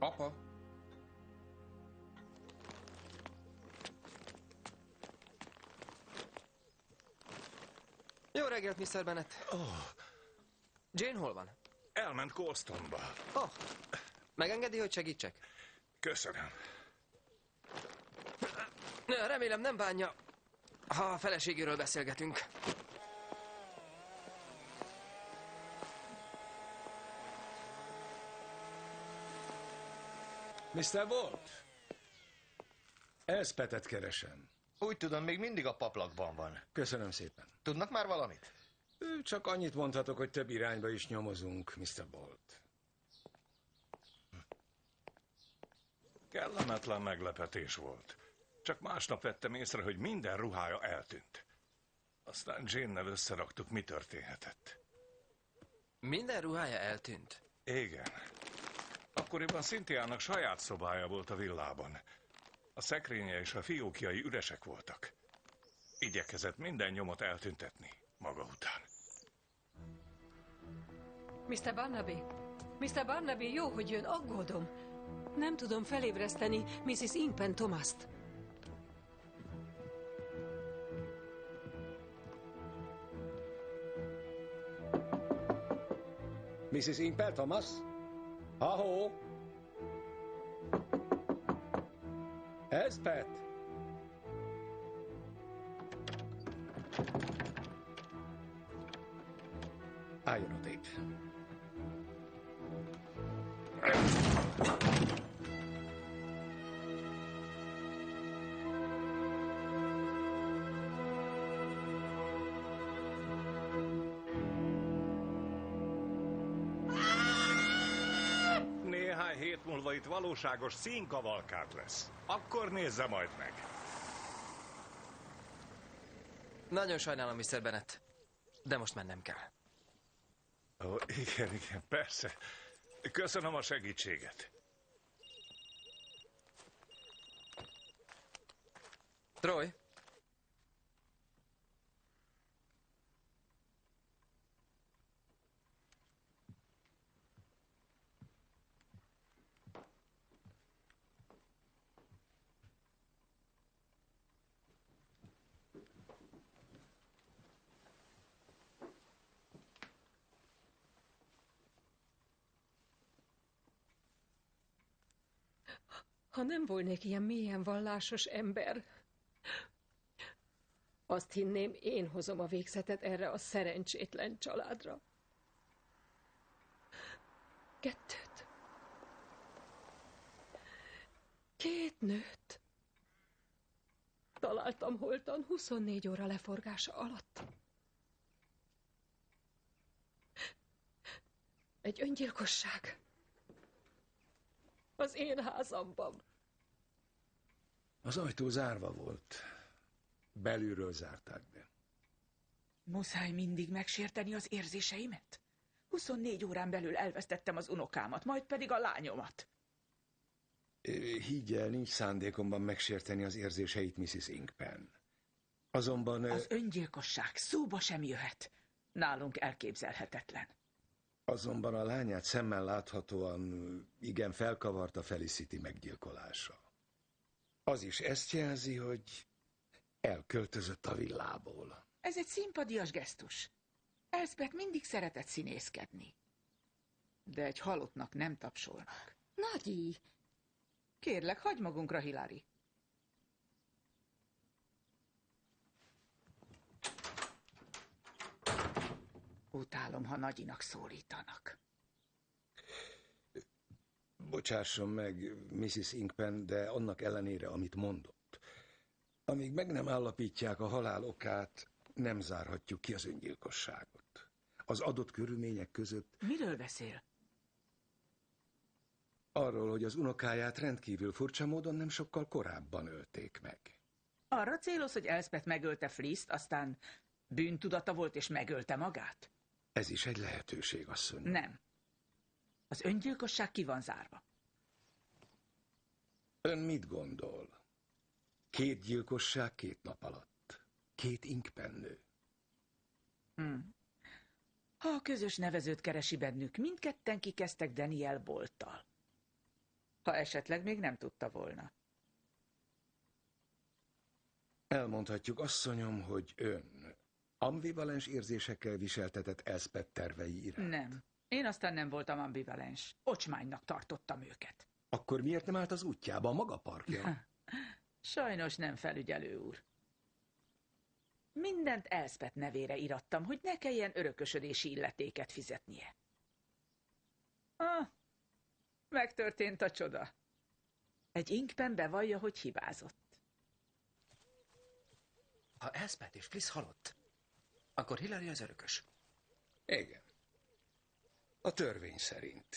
Apa? Jó reggelt, Mr. Bennett. Jane hol van? Elment Colstonba. Megengedi, hogy segítsek? Köszönöm. Remélem nem bánja, ha a feleségéről beszélgetünk. Mr. Bolt? Elspethet keresem. Úgy tudom, még mindig a paplakban van. Köszönöm szépen. Tudnak már valamit? Csak annyit mondhatok, hogy több irányba is nyomozunk, Mr. Bolt. Kellemetlen meglepetés volt. Csak másnap vettem észre, hogy minden ruhája eltűnt. Aztán Jane-nel összeraktuk, mi történhetett. Minden ruhája eltűnt? Igen. Akkoriban Cynthiának saját szobája volt a villában. A szekrénye és a fiókjai üresek voltak. Igyekezett minden nyomot eltüntetni maga után. Mr. Barnaby! Mr. Barnaby, jó, hogy jön, aggódom. Nem tudom felébreszteni Mrs. Impen Thomas-t. Mrs. Impel Thomas? Ahó! Elspeth! Álljon odébb. hét múlva itt valóságos színkavalkát lesz. Akkor nézze majd meg. Nagyon sajnálom, Mr. Bennett, de most mennem kell. Ó, igen, persze. Köszönöm a segítséget. Troy? Ha nem volnék ilyen mélyen vallásos ember, azt hinném, én hozom a végzetet erre a szerencsétlen családra. 2. 2 nőt találtam holtan 24 óra leforgása alatt. Egy öngyilkosság. Az én házamban. Az ajtó zárva volt. Belülről zárták be. Muszáj mindig megsérteni az érzéseimet? 24 órán belül elvesztettem az unokámat, majd pedig a lányomat. Higgy el, nincs szándékomban megsérteni az érzéseit, Mrs. Inkpen. Azonban... Az öngyilkosság szóba sem jöhet. Nálunk elképzelhetetlen. Azonban a lányát szemmel láthatóan igen felkavarta Felicity meggyilkolása. Az is ezt jelzi, hogy elköltözött a villából. Ez egy szimpadias gesztus. Elspeth mindig szeretett színészkedni. De egy halottnak nem tapsolnak. Nagyi! Kérlek, hagyd magunkra, Hilary. Utálom, ha Nagyinak szólítanak. Bocsásson meg, Mrs. Inkpen, de annak ellenére, amit mondott. Amíg meg nem állapítják a halál okát, nem zárhatjuk ki az öngyilkosságot. Az adott körülmények között... Miről beszél? Arról, hogy az unokáját rendkívül furcsa módon nem sokkal korábban ölték meg. Arra céloz, hogy Elspeth megölte Fleece-t, aztán bűntudata volt és megölte magát? Ez is egy lehetőség, asszony. Nem. Az öngyilkosság ki van zárva. Ön mit gondol? 2 gyilkosság 2 nap alatt. 2 Inkpen nő. Ha a közös nevezőt keresi bennük, mindketten kikezdtek Daniel Bolttal. Ha esetleg még nem tudta volna. Elmondhatjuk, asszonyom, hogy ön ambivalens érzésekkel viseltetett Elspeth tervei iránt. Nem. Én aztán nem voltam ambivalens. Ocsmánynak tartottam őket. Akkor miért nem állt az útjába a maga parkja? Sajnos nem, felügyelő úr. Mindent Elspeth nevére irattam, hogy ne kelljen örökösödési illetéket fizetnie. Megtörtént a csoda. Egy Inkpen bevallja, hogy hibázott. Ha Elspeth és Fliss halott, akkor Hilary az örökös. Igen. A törvény szerint.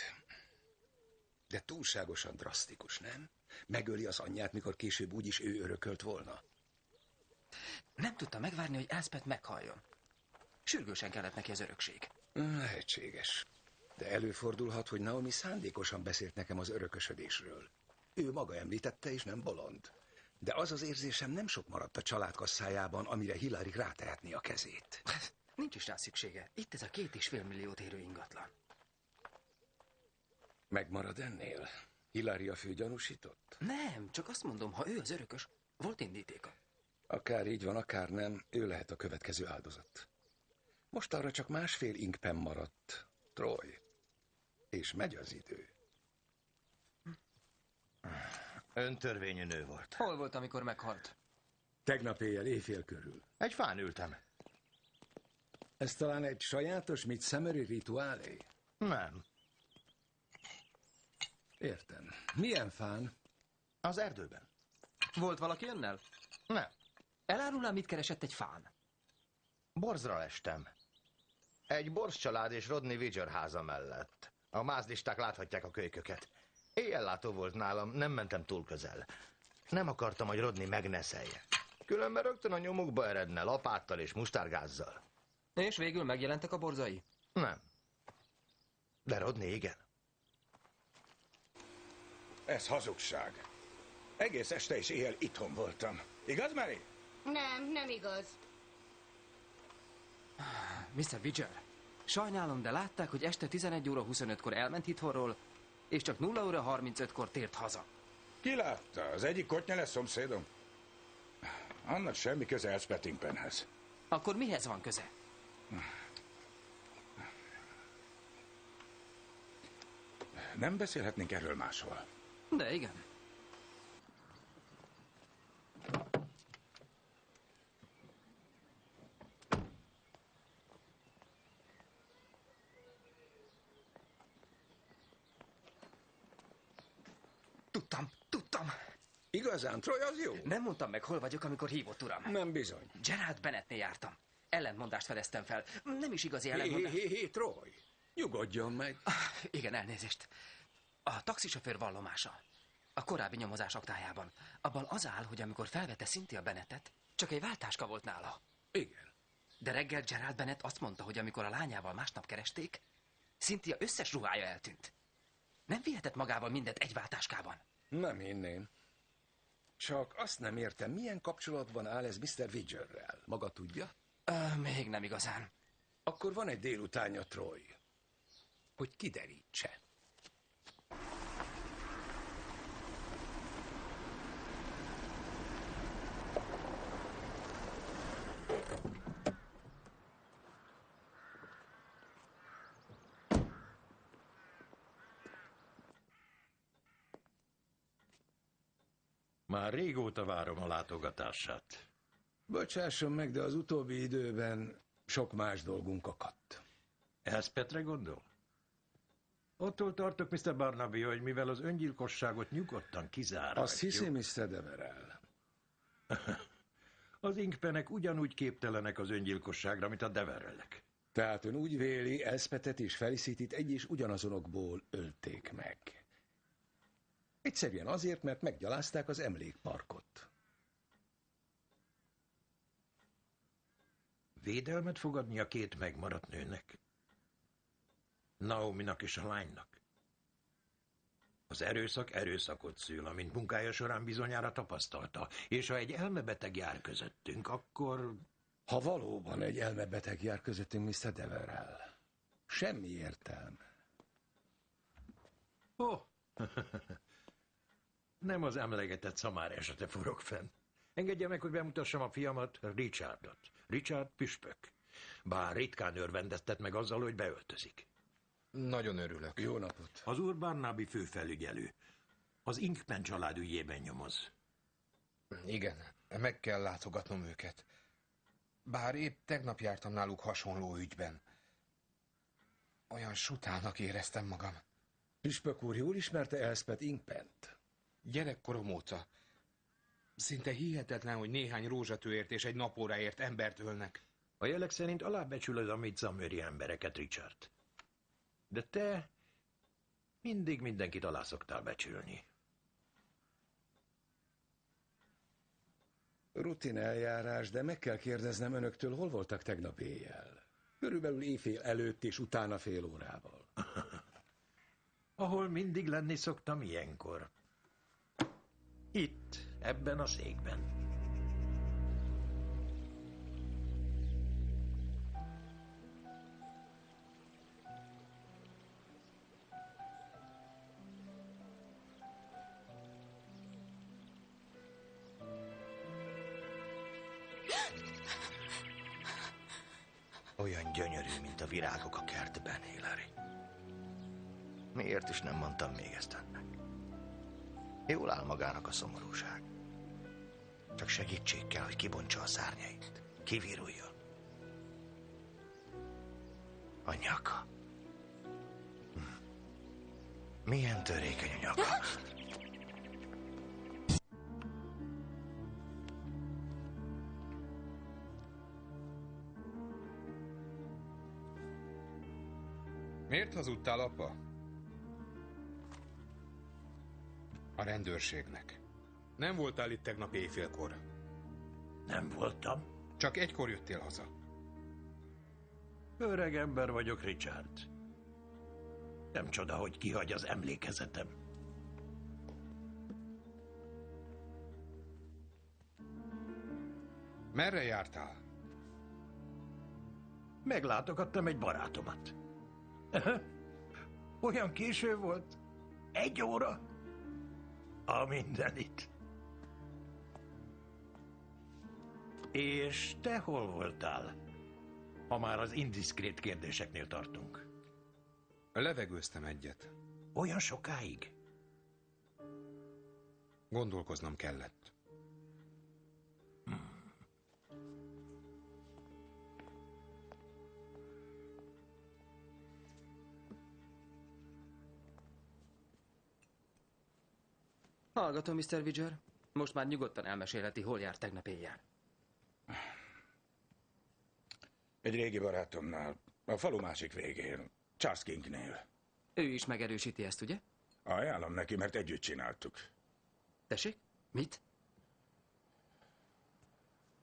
De túlságosan drasztikus, nem? Megöli az anyját, mikor később úgyis ő örökölt volna. Nem tudta megvárni, hogy Elspeth meghalljon. Sürgősen kellett neki az örökség. Lehetséges. De előfordulhat, hogy Naomi szándékosan beszélt nekem az örökösödésről. Ő maga említette, és nem bolond. De az az érzésem nem sok maradt a család kasszájában, amire Hilary rátehetné a kezét. Nincs is rá szüksége. Itt ez a 2,5 milliót érő ingatlan. Megmarad ennél? Hilary a fő gyanúsított? Nem, csak azt mondom, ha ő az örökös, volt indítéka. Akár így van, akár nem, ő lehet a következő áldozat. Most arra csak 1,5 Inkpen maradt, Troy. És megy az idő. Öntörvényű nő volt. Hol volt, amikor meghalt? Tegnap éjfél körül. Egy fán ültem. Ez talán egy sajátos Midsummer-i rituálé? Nem. Értem. Milyen fán? Az erdőben. Volt valaki önnel? Nem. Elárulná, mit keresett egy fán? Borzra estem. Egy borz család és Rodney Widger háza mellett. A mázlisták láthatják a kölyköket. Éjjellátó volt nálam, nem mentem túl közel. Nem akartam, hogy Rodney megneszelje. Különben rögtön a nyomukba eredne lapáttal és mustárgázzal. És végül megjelentek a borzai? Nem. De Rodney igen. Ez hazugság. Egész este és éjjel itthon voltam. Igaz, Mary? Nem igaz. Mr. Vidger, sajnálom, de látták, hogy este 11 óra 25-kor elment itthonról, és csak 0 óra 35-kor tért haza. Ki látta? Az egyik kotnyeles szomszédom? Annak semmi köze Elspeth Ingpenhez. Akkor mihez van köze? Nem beszélhetnénk erről máshol. De igen. Tudtam. Igazán, Troy az jó? Nem mondtam meg, hol vagyok, amikor hívott, uram. Nem bizony. Gerald Bennettnél jártam. Ellentmondást fedeztem fel. Nem is igazi ellentmondás. Hé, Troy. Nyugodjon meg. Igen, elnézést. A taxisofőr vallomása. A korábbi nyomozás aktájában. Abban az áll, hogy amikor felvette Cynthia Bennettet, csak egy váltáska volt nála. Igen. De reggel Gerald Bennett azt mondta, hogy amikor a lányával másnap keresték, Cynthia összes ruhája eltűnt. Nem vihetett magával mindent egy váltáskában. Nem hinném. Csak azt nem értem, milyen kapcsolatban áll ez Mr. Vidgerrel. Maga tudja? Még nem igazán. Akkor van egy délutánja, Troy, hogy kiderítse. Már régóta várom a látogatását. Bocsásson meg, de az utóbbi időben sok más dolgunk akadt. Elspethre gondol? Attól tartok, Mr. Barnaby, hogy mivel az öngyilkosságot nyugodtan kizárhatjuk... Azt hiszi, Mr. Deverell. Az Ingpenek ugyanúgy képtelenek az öngyilkosságra, mint a Deverellek. Tehát ön úgy véli, Elspethet és Felicityt egy és ugyanazonokból ölték meg. Egyszerűen azért, mert meggyalázták az emlékparkot. Védelmet fogadni a két megmaradt nőnek? Naominak és a lánynak? Az erőszak erőszakot szül, amint munkája során bizonyára tapasztalta, és ha egy elmebeteg jár közöttünk, akkor... Ha valóban egy elmebeteg jár közöttünk, Mr. Deverell, semmi értelme. Nem az emlegetett szamár esete forog fenn. Engedje meg, hogy bemutassam a fiamat, Richardot. Richard püspök. Bár ritkán örvendeztet meg azzal, hogy beöltözik. Nagyon örülök. Jó napot. Az úr Barnaby főfelügyelő. Az Ingpen család ügyében nyomoz. Igen, meg kell látogatnom őket. Bár épp tegnap jártam náluk hasonló ügyben. Olyan sutának éreztem magam. Püspök úr, jól ismerte Elspeth Ingpent? Gyerekkorom óta. Szinte hihetetlen, hogy néhány rózsatőért és egy napóráért embert ölnek. A jelek szerint alábecsülöd a Midsumeri embereket, Richard. De te mindig mindenkit alá szoktál becsülni. Rutin eljárás, de meg kell kérdeznem önöktől, hol voltak tegnap éjjel? Körülbelül éjfél előtt és utána fél órával. Ahol mindig lenni szoktam ilyenkor. Itt, ebben a székben. Olyan gyönyörű, mint a virágok a kertben, Hillary. Miért is nem mondtam még ezt ennek? Jól áll magának a szomorúság. Csak segítség kell, hogy kibontsa a szárnyait. Kiviruljon. A nyaka. Milyen törékeny a nyaka. Miért hazudtál, apa? A rendőrségnek. Nem voltál itt tegnap éjfélkor. Nem voltam. Csak egykor jöttél haza. Öreg ember vagyok, Richard. Nem csoda, hogy kihagy az emlékezetem. Merre jártál? Meglátogattam egy barátomat. Olyan késő volt? 1 óra? A mindenit. És te hol voltál? Ha már az indiszkrét kérdéseknél tartunk. Levegőztem egyet. Olyan sokáig? Gondolkoznom kellett. Hallgatom, Mr. Vidger. Most már nyugodtan elmesélheti, hol járt tegnap éjjel. Egy régi barátomnál, a falu másik végén, Charles Kingnél. Ő is megerősíti ezt, ugye? Ajánlom neki, mert együtt csináltuk. Tessék? Mit?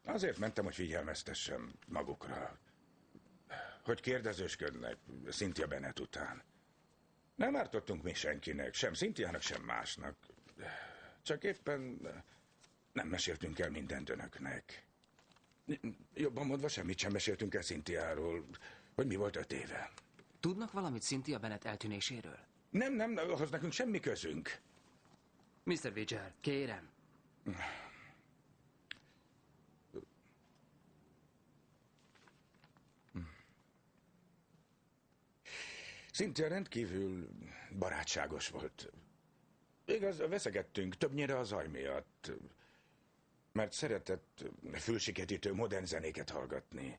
Azért mentem, hogy figyelmeztessem magukra, hogy kérdezősködnek Cynthia Bennett után. Nem ártottunk mi senkinek, sem Cynthiának, sem másnak. Csak éppen nem meséltünk el mindent önöknek. Jobban mondva, semmit sem meséltünk el Cynthiáról, hogy mi volt 5 éve. Tudnak valamit Cynthia Bennett eltűnéséről? Nem, ahhoz nekünk semmi közünk. Mr. Vidger, kérem. Cynthia rendkívül barátságos volt. Igaz, veszegettünk, többnyire a zaj miatt, mert szeretett fülsiketítő modern zenéket hallgatni.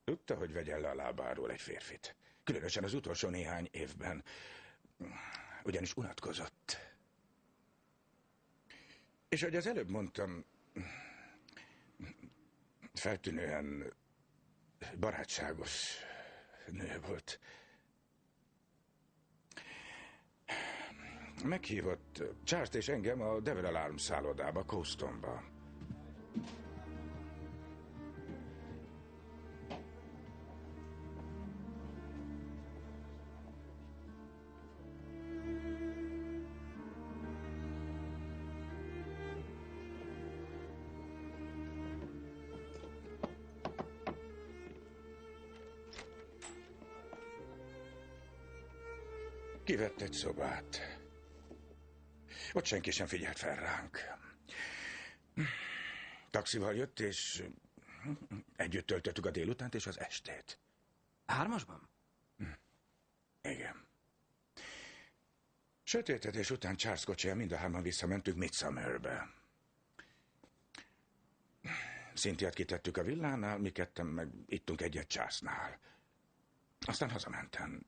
Tudta, hogy vegyen le a lábáról egy férfit. Különösen az utolsó néhány évben. Ugyanis unatkozott. És ahogy az előbb mondtam, feltűnően barátságos nő volt. Meghívott Charles és engem a Devil Alarm szállodába, Coastonba. Kivett egy szobát. Ott senki sem figyelt fel ránk. Taxival jött, és együtt töltöttük a délutánt és az estét. 3-asban? Igen. Sötétedés után Charles kocsiján mind a 3-an visszamentünk Midsummerbe. Cynthiát kitettük a villánál, mi ketten meg ittunk egyet Charlesnál. Aztán hazamentem.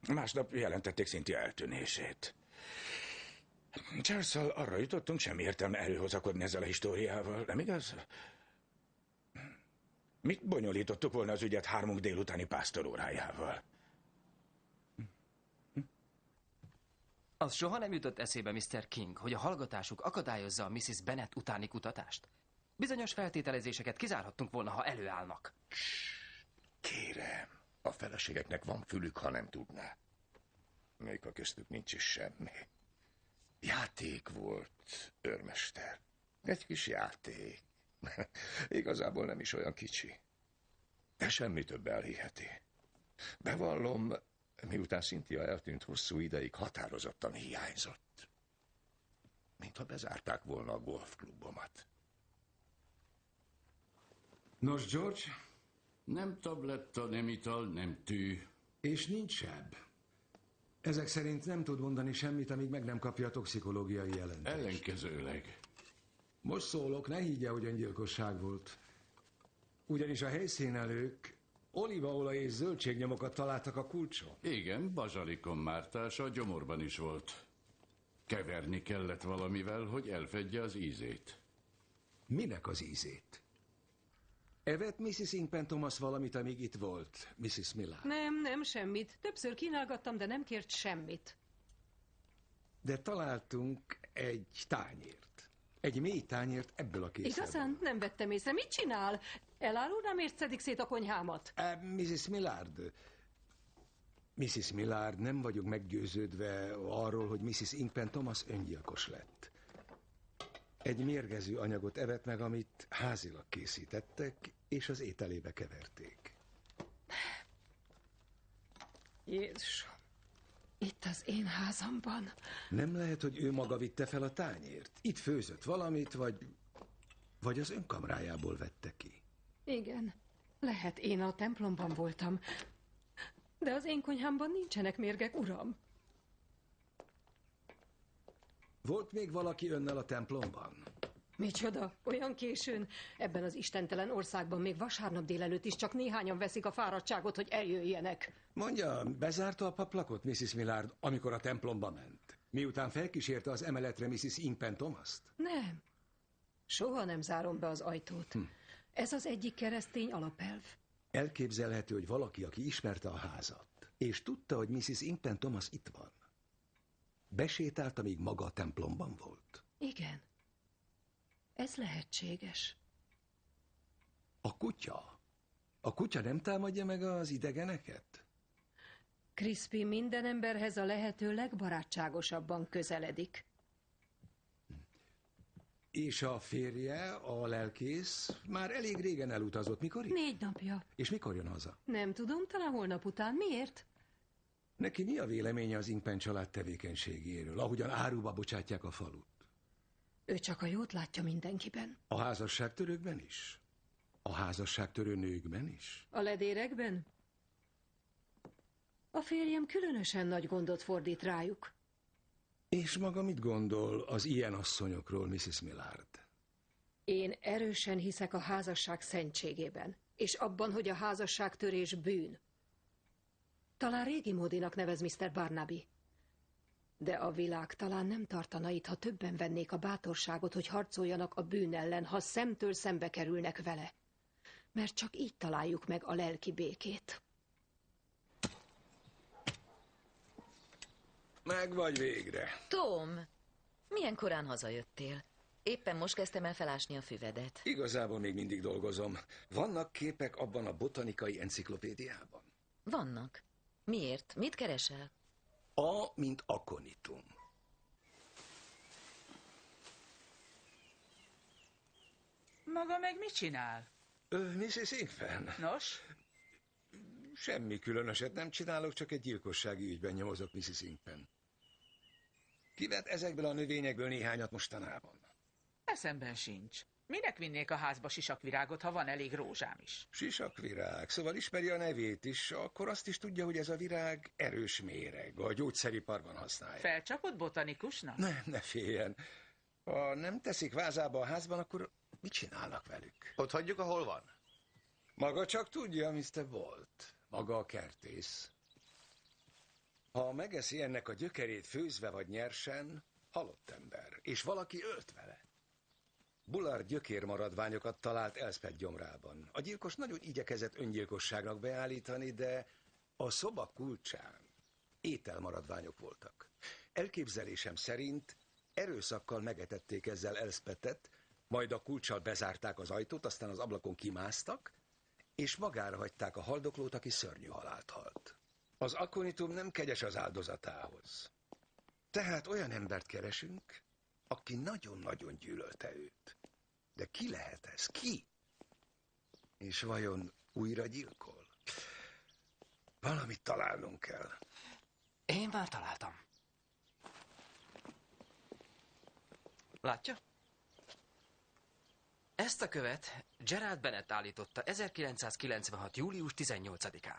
Másnap jelentették Cynthia eltűnését. Charles-szal arra jutottunk, semmi értelme előhozakodni ezzel a históriával, nem igaz? Mit bonyolítottuk volna az ügyet 3 délutáni pásztorórájával? Az soha nem jutott eszébe, Mr. King, hogy a hallgatásuk akadályozza a Mrs. Bennett utáni kutatást? Bizonyos feltételezéseket kizárhattunk volna, ha előállnak. Kérem, a feleségeknek van fülük, ha nem tudná. Még ha köztük nincs is semmi. Játék volt, őrmester. Egy kis játék. Igazából nem is olyan kicsi. De semmi több elhiheti. Bevallom, miután Cynthia eltűnt, hosszú ideig határozottan hiányzott. Mintha bezárták volna a golfklubomat. Nos, George, nem tabletta, nem ital, nem tű. És nincs seb. Ezek szerint nem tud mondani semmit, amíg meg nem kapja a toxikológiai jelentést. Ellenkezőleg. Most szólok, ne higgye, hogy öngyilkosság volt. Ugyanis a helyszínelők olívaolaj és zöldségnyomokat találtak a kulcson. Igen, bazsalikon mártás a gyomorban is volt. Keverni kellett valamivel, hogy elfedje az ízét. Minek az ízét? Evett Mrs. Inkpen Thomas valamit, amíg itt volt, Mrs. Miller? Nem, semmit. Többször kínálgattam, de nem kért semmit. De találtunk egy tányért. Egy mély tányért ebből a készletből. Igazán? Nem vettem észre. Mit csinál? Elárulná, miért szedik szét a konyhámat? Mrs. Millard. Mrs. Millard, nem vagyok meggyőződve arról, hogy Mrs. Inkpen Thomas öngyilkos lett. Egy mérgező anyagot evett meg, amit házilag készítettek, és az ételébe keverték. Jézus, itt az én házamban. Nem lehet, hogy ő maga vitte fel a tányért? Itt főzött valamit, vagy az önkamrájából vette ki? Igen, lehet, én a templomban voltam. De az én konyhámban nincsenek mérgek, uram. Volt még valaki önnel a templomban? Micsoda? Olyan későn? Ebben az istentelen országban még vasárnap délelőtt is csak néhányan veszik a fáradtságot, hogy eljöjjenek. Mondja, bezárta a paplakot, Mrs. Millard, amikor a templomba ment? Miután felkísérte az emeletre Mrs. Inkpen Thomas-t? Nem. Soha nem zárom be az ajtót. Ez az egyik keresztény alapelv. Elképzelhető, hogy valaki, aki ismerte a házat, és tudta, hogy Mrs. Inkpen Thomas itt van, besétált, amíg maga a templomban volt. Igen. Ez lehetséges. A kutya? A kutya nem támadja meg az idegeneket? Crispy minden emberhez a lehető legbarátságosabban közeledik. És a férje, a lelkész, már elég régen elutazott. Mikor? 4 napja. És mikor jön haza? Nem tudom, talán holnap után. Miért? Neki mi a véleménye az Inkpen család tevékenységéről, ahogyan áruba bocsátják a falut? Ő csak a jót látja mindenkiben. A házasságtörőkben is? A házasságtörő nőkben is? A ledérekben? A férjem különösen nagy gondot fordít rájuk. És maga mit gondol az ilyen asszonyokról, Mrs. Millard? Én erősen hiszek a házasság szentségében, és abban, hogy a házasságtörés bűn. Talán régi módinak nevez Mr. Barnaby. De a világ talán nem tartana itt, ha többen vennék a bátorságot, hogy harcoljanak a bűn ellen, ha szemtől szembe kerülnek vele. Mert csak így találjuk meg a lelki békét. Meg vagy végre. Tom, milyen korán hazajöttél? Éppen most kezdtem el felásni a füvedet. Igazából még mindig dolgozom. Vannak képek abban a botanikai enciklopédiában? Vannak. Miért? Mit keresel? A, mint akonitum. Maga meg mit csinál? Mrs. Inkpen. Nos? Semmi különöset nem csinálok, csak egy gyilkossági ügyben nyomozok, Mrs. Inkpen. Kivett ezekből a növényekből néhányat mostanában? Eszemben sincs. Minek vinnék a házba sisakvirágot, ha van elég rózsám is? Sisakvirág, szóval ismeri a nevét is, akkor azt is tudja, hogy ez a virág erős méreg, a gyógyszeriparban használja. Felcsapott botanikusnak? Ne féljen. Ha nem teszik vázába a házban, akkor mit csinálnak velük? Ott hagyjuk, ahol van? Maga csak tudja, Mr. Bolt. Maga a kertész. Ha megeszi ennek a gyökerét főzve vagy nyersen, halott ember, és valaki ölt vele. Bullard gyökérmaradványokat talált Elspeth gyomrában. A gyilkos nagyon igyekezett öngyilkosságnak beállítani, de a szoba kulcsán ételmaradványok voltak. Elképzelésem szerint erőszakkal megetették ezzel Elspethet, majd a kulccsal bezárták az ajtót, aztán az ablakon kimásztak, és magára hagyták a haldoklót, aki szörnyű halált halt. Az akonitum nem kegyes az áldozatához. Tehát olyan embert keresünk, aki nagyon-nagyon gyűlölte őt. De ki lehet ez? Ki? És vajon újra gyilkol? Valamit találnunk kell. Én már találtam. Látja? Ezt a követ Gerald Bennett állította 1996. július 18-án.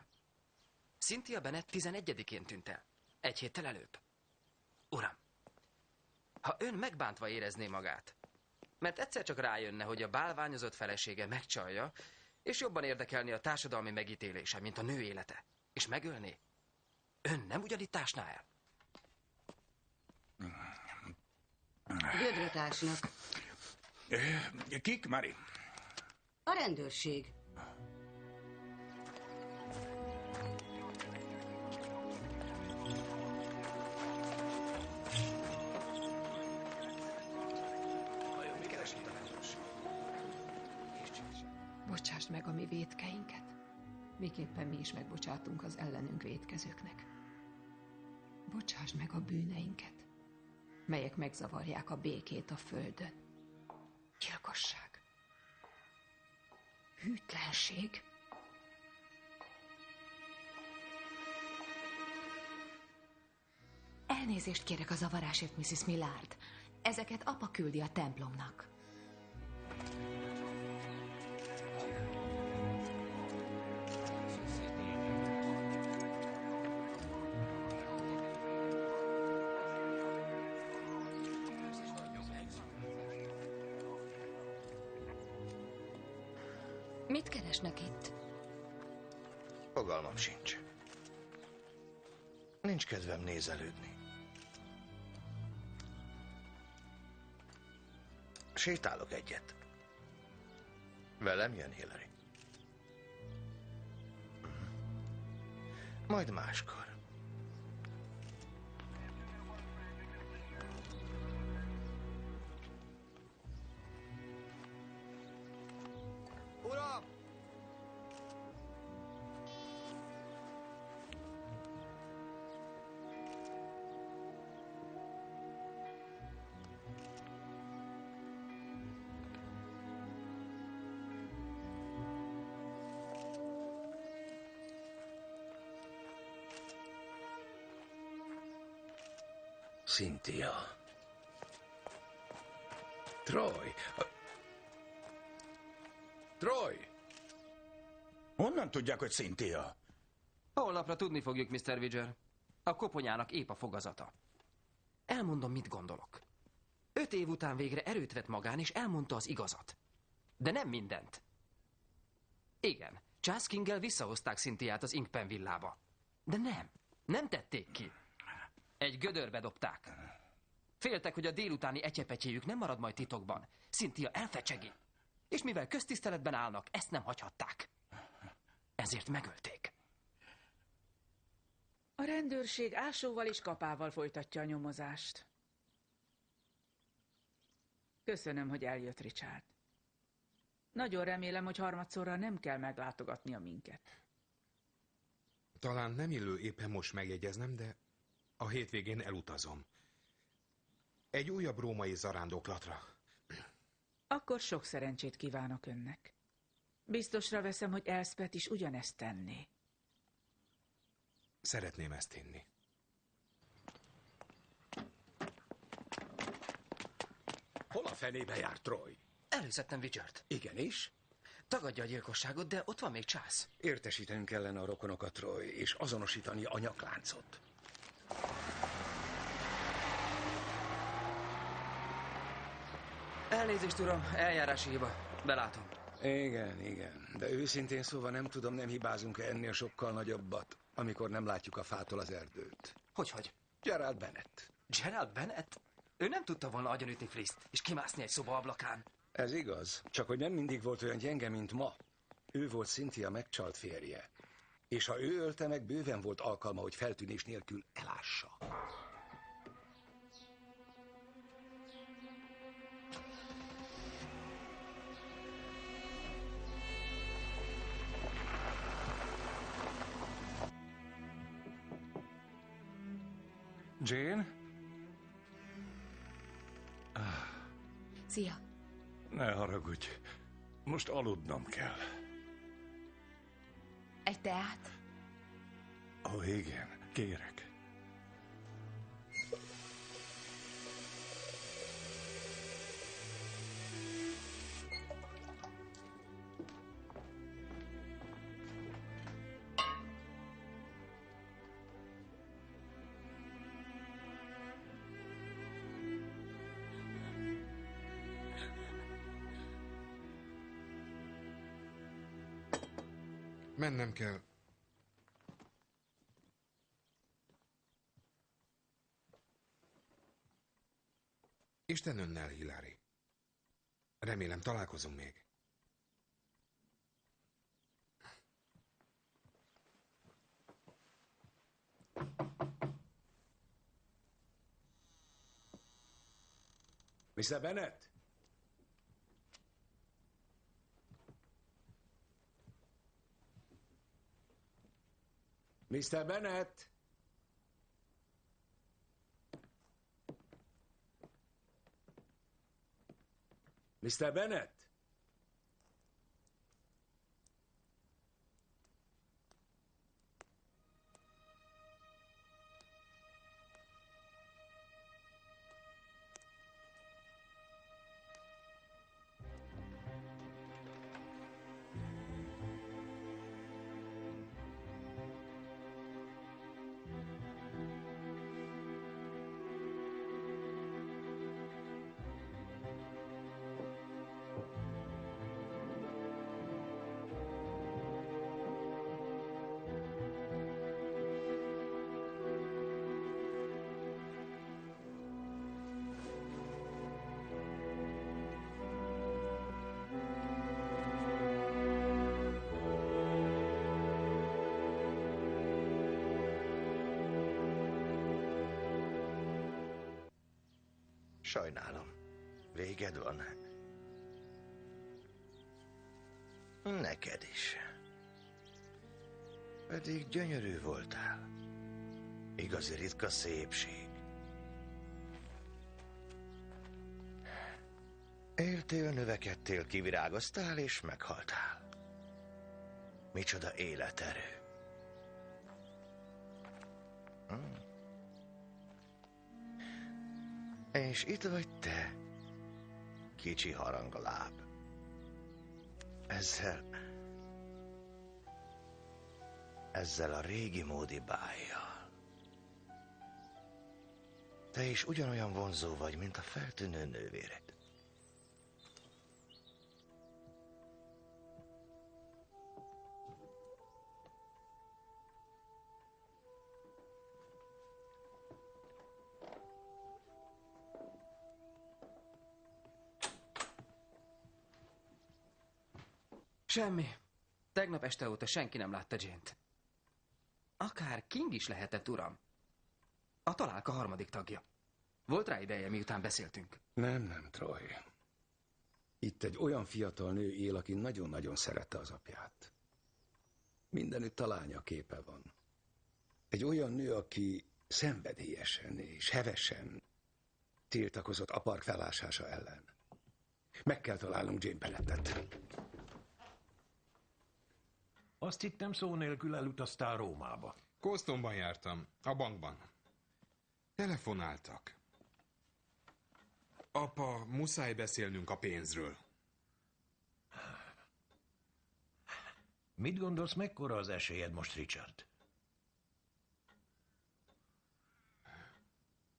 Cynthia Bennett 11-én tűnt el. 1 héttel előbb. Uram, ha ön megbántva érezné magát, mert egyszer csak rájönne, hogy a bálványozott felesége megcsalja, és jobban érdekelni a társadalmi megítélése, mint a nő élete, és megölné, ön nem ugyanitt ásná el? Gödrötásnak. Kik, Mari? A rendőrség. Bocsásd meg a mi vétkeinket, miképpen mi is megbocsátunk az ellenünk vétkezőknek. Bocsásd meg a bűneinket, melyek megzavarják a békét a földön. Gyilkosság, hűtlenség, elnézést kérek a zavarásért, Mrs. Millard. Ezeket apa küldi a templomnak. Mit keresnek itt? Fogalmam sincs. Nincs kedvem nézelődni. Sétálok egyet. Velem jön Hillary. Majd máskor. Uram! Cynthia. Troy. Troy! Honnan tudják, hogy Cynthia? Holnapra tudni fogjuk, Mr. Widger. A koponyának épp a fogazata. Elmondom, mit gondolok. 5 év után végre erőt vett magán, és elmondta az igazat. De nem mindent. Igen, Charles Kinggel visszahozták Cynthiát az Inkpen villába. De nem tették ki. Egy gödörbe dobták. Féltek, hogy a délutáni ecsepetyéjük nem marad majd titokban. Cynthia elfecsegi. És mivel köztiszteletben állnak, ezt nem hagyhatták. Ezért megölték. A rendőrség ásóval és kapával folytatja a nyomozást. Köszönöm, hogy eljött, Richard. Nagyon remélem, hogy harmadszorra nem kell meglátogatnia minket. Talán nem illő éppen most megjegyeznem, de a hétvégén elutazom. Egy újabb római zarándoklatra. Akkor sok szerencsét kívánok önnek. Biztosra veszem, hogy Elspeth is ugyanezt tenné. Szeretném ezt hinni. Hol a fenébe jár Troy? Előszedtem Widgert. Igenis? Tagadja a gyilkosságot, de ott van még Charles. Értesítenünk kellene a rokonokat, Troy, és azonosítani a nyakláncot. Elnézést, uram, eljárási hiba. Belátom. Igen, de őszintén szóval nem tudom, nem hibázunk-e ennél sokkal nagyobbat, amikor nem látjuk a fától az erdőt. Hogy? Gerald Bennett. Gerald Bennett? Ő nem tudta volna agyonütni Fliszt, és kimászni egy szoba ablakán. Ez igaz, csak hogy nem mindig volt olyan gyenge, mint ma. Ő volt Cynthia megcsalt férje. És ha ő ölte meg, bőven volt alkalma, hogy feltűnés nélkül elássa. Jane? Szia! Ne haragudj. Most aludnom kell. Egy teát? Ó, igen, kérek. Mennem kell. Isten önnel, Hillary. Remélem találkozunk még. Mr. Bennett? Mr. Bennett! Mr. Bennett! Sajnálom. Véged van. Neked is. Pedig gyönyörű voltál. Igazi ritka szépség. Éltél, növekedtél, kivirágoztál és meghaltál. Micsoda életerő. És itt vagy te, kicsi harangaláb. Ezzel a régi módi bájjal. Te is ugyanolyan vonzó vagy, mint a feltűnő nővéred. Semmi. Tegnap este óta senki nem látta Jane-t. Akár King is lehetett, uram. A találka harmadik tagja. Volt rá ideje, miután beszéltünk. Nem, Troy. Itt egy olyan fiatal nő él, aki nagyon-nagyon szerette az apját. Mindenütt a lánya képe van. Egy olyan nő, aki szenvedélyesen és hevesen tiltakozott a park felásása ellen. Meg kell találnunk Jane Bennettet. Azt hittem, szó nélkül elutaztál Rómába. Bostonban jártam, a bankban. Telefonáltak. Apa, muszáj beszélnünk a pénzről. Mit gondolsz, mekkora az esélyed most, Richard?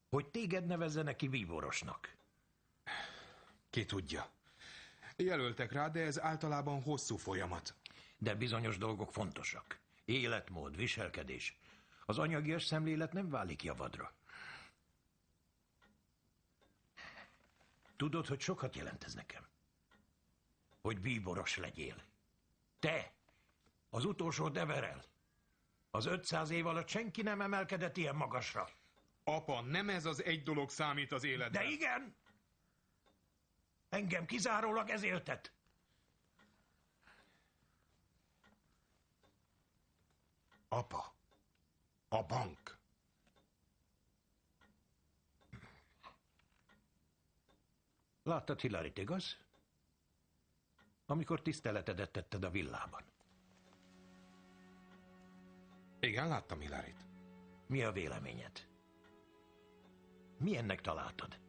Hogy téged nevezzenek ki víborosnak? Ki tudja. Jelöltek rá, de ez általában hosszú folyamat. De bizonyos dolgok fontosak. Életmód, viselkedés. Az anyagias szemlélet nem válik javadra. Tudod, hogy sokat jelent ez nekem? Hogy bíboros legyél. Te, az utolsó Deverell. Az 500 év alatt senki nem emelkedett ilyen magasra. Apa, nem ez az egy dolog számít az életben. De igen! Engem kizárólag ez éltet. Apa, a bank. Láttad Hillaryt, igaz? Amikor tiszteletedet tetted a villában. Igen, láttam Hillaryt. Mi a véleményed? Milyennek találtad?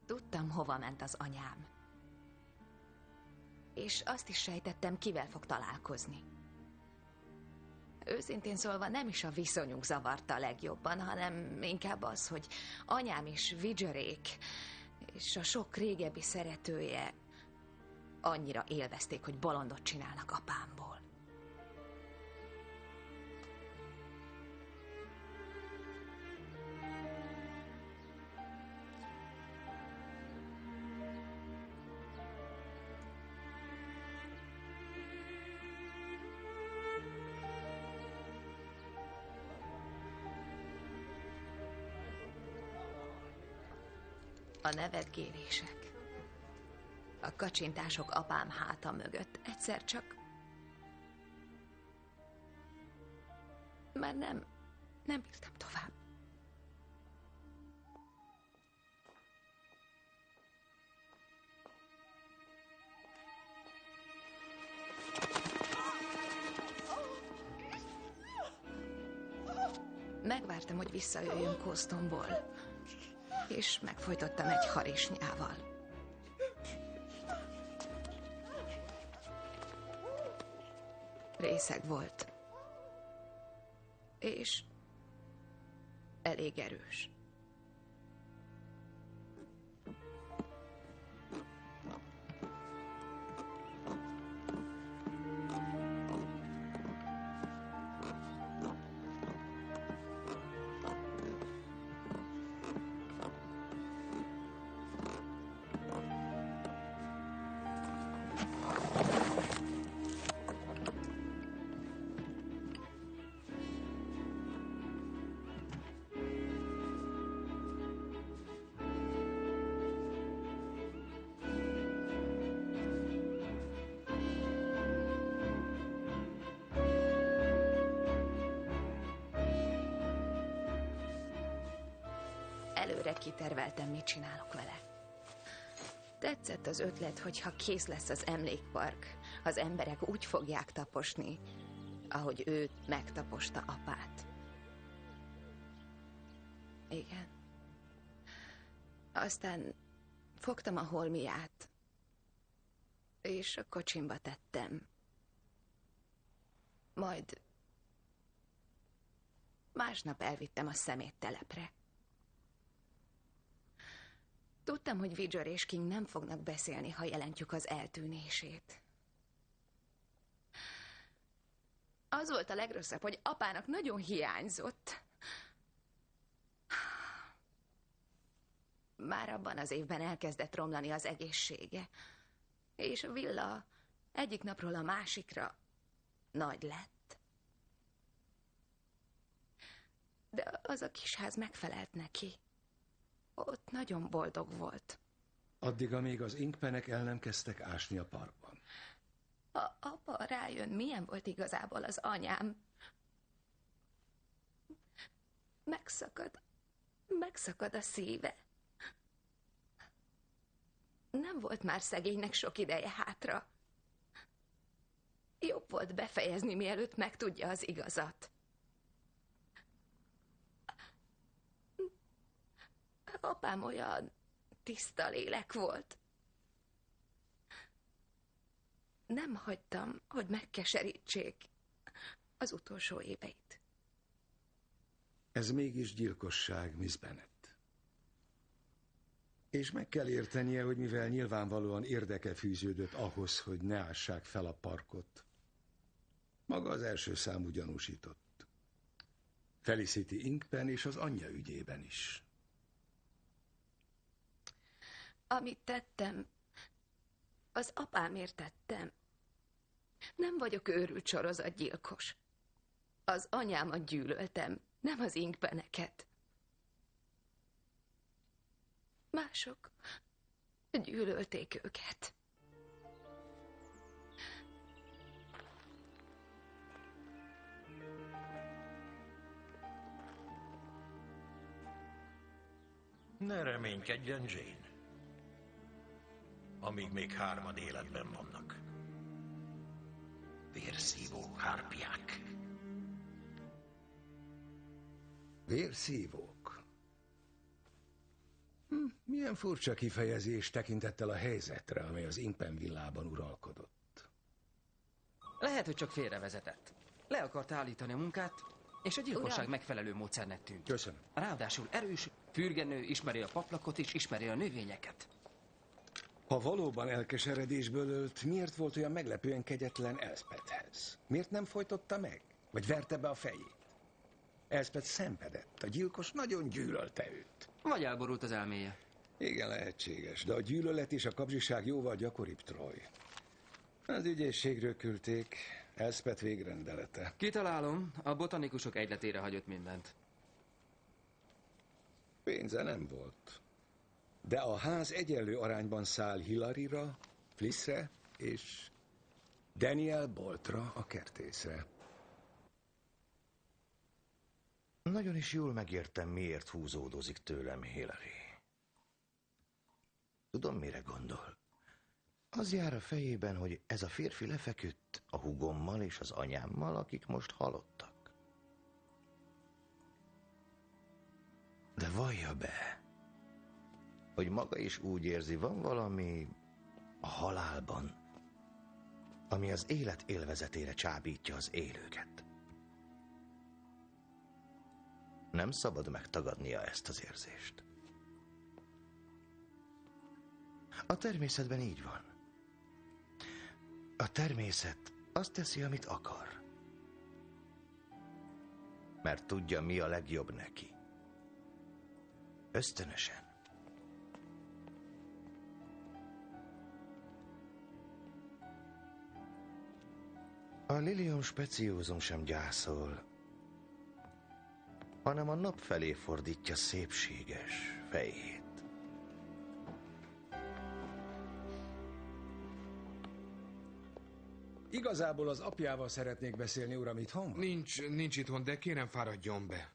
Tudtam, hova ment az anyám. És azt is sejtettem, kivel fog találkozni. Őszintén szólva nem is a viszonyunk zavarta a legjobban, hanem inkább az, hogy anyám és Widgerék és a sok régebbi szeretője annyira élvezték, hogy bolondot csinálnak apámból. A nevetgélések, a kacsintások apám háta mögött egyszer csak Már nem bírtam tovább. Megvártam, hogy visszajöjjön Kóztonból, és megfojtottam egy harisnyával. Részeg volt. És elég erős. Előre kiterveltem, mit csinálok vele. Tetszett az ötlet, hogy ha kész lesz az emlékpark, az emberek úgy fogják taposni, ahogy ő megtaposta apát. Igen. Aztán fogtam a holmiát, és a kocsimba tettem. Majd másnap elvittem a szeméttelepre. Tudtam, hogy Vidger és King nem fognak beszélni, ha jelentjük az eltűnését. Az volt a legrosszabb, hogy apának nagyon hiányzott. Már abban az évben elkezdett romlani az egészsége, és a villa egyik napról a másikra nagy lett. De az a kis ház megfelelt neki. Ott nagyon boldog volt. Addig, amíg az Inkpenek el nem kezdtek ásni a parkban. Ha apa rájön, milyen volt igazából az anyám, megszakad a szíve. Nem volt már szegénynek sok ideje hátra. Jobb volt befejezni, mielőtt megtudja az igazat. Apám olyan tiszta lélek volt. Nem hagytam, hogy megkeserítsék az utolsó éveit. Ez mégis gyilkosság, Miss Bennet. És meg kell értenie, hogy mivel nyilvánvalóan érdeke fűződött ahhoz, hogy ne ássák fel a parkot, maga az első számú gyanúsított. Felicity Inkpen és az anyja ügyében is. Amit tettem, az apámért tettem. Nem vagyok őrült sorozatgyilkos. Az anyámat gyűlöltem, nem az Inkpeneket. Mások gyűlölték őket. Ne reménykedjen, Jane. Amíg még hárman életben vannak. Vérszívó hárpiák. Vérszívók? Milyen furcsa kifejezés tekintettel a helyzetre, amely az Inkpen villában uralkodott. Lehet, hogy csak félrevezetett. Le akart állítani a munkát, és a gyilkosság Uram! megfelelő módszernek tűnt. Köszönöm. Ráadásul erős, fürgenő, ismeri a paplakot és ismeri a növényeket. Ha valóban elkeseredésből ölt, miért volt olyan meglepően kegyetlen Elspethhez? Miért nem folytotta meg? Vagy verte be a fejét? Elspeth szenvedett, a gyilkos nagyon gyűlölte őt. Vagy elborult az elméje. Igen, lehetséges, de a gyűlölet és a kapzsiság jóval gyakoribb, Troy. Az ügyészségről küldték, Elspeth végrendelete. Kitalálom, a botanikusok egyletére hagyott mindent. Pénze nem volt. De a ház egyenlő arányban száll Hilaryra, Flissre és Daniel Boltra, a kertészre. Nagyon is jól megértem, miért húzódozik tőlem Hillary. Tudom, mire gondol. Az jár a fejében, hogy ez a férfi lefeküdt a húgommal és az anyámmal, akik most halottak. De vallja be, hogy maga is úgy érzi, van valami a halálban, ami az élet élvezetére csábítja az élőket. Nem szabad megtagadnia ezt az érzést. A természetben így van. A természet azt teszi, amit akar. Mert tudja, mi a legjobb neki. Ösztönösen. A Lilium Speciosum sem gyászol, hanem a nap felé fordítja szépséges fejét. Igazából az apjával szeretnék beszélni, uram, itthon van? Nincs itthon, de kérem fáradjon be.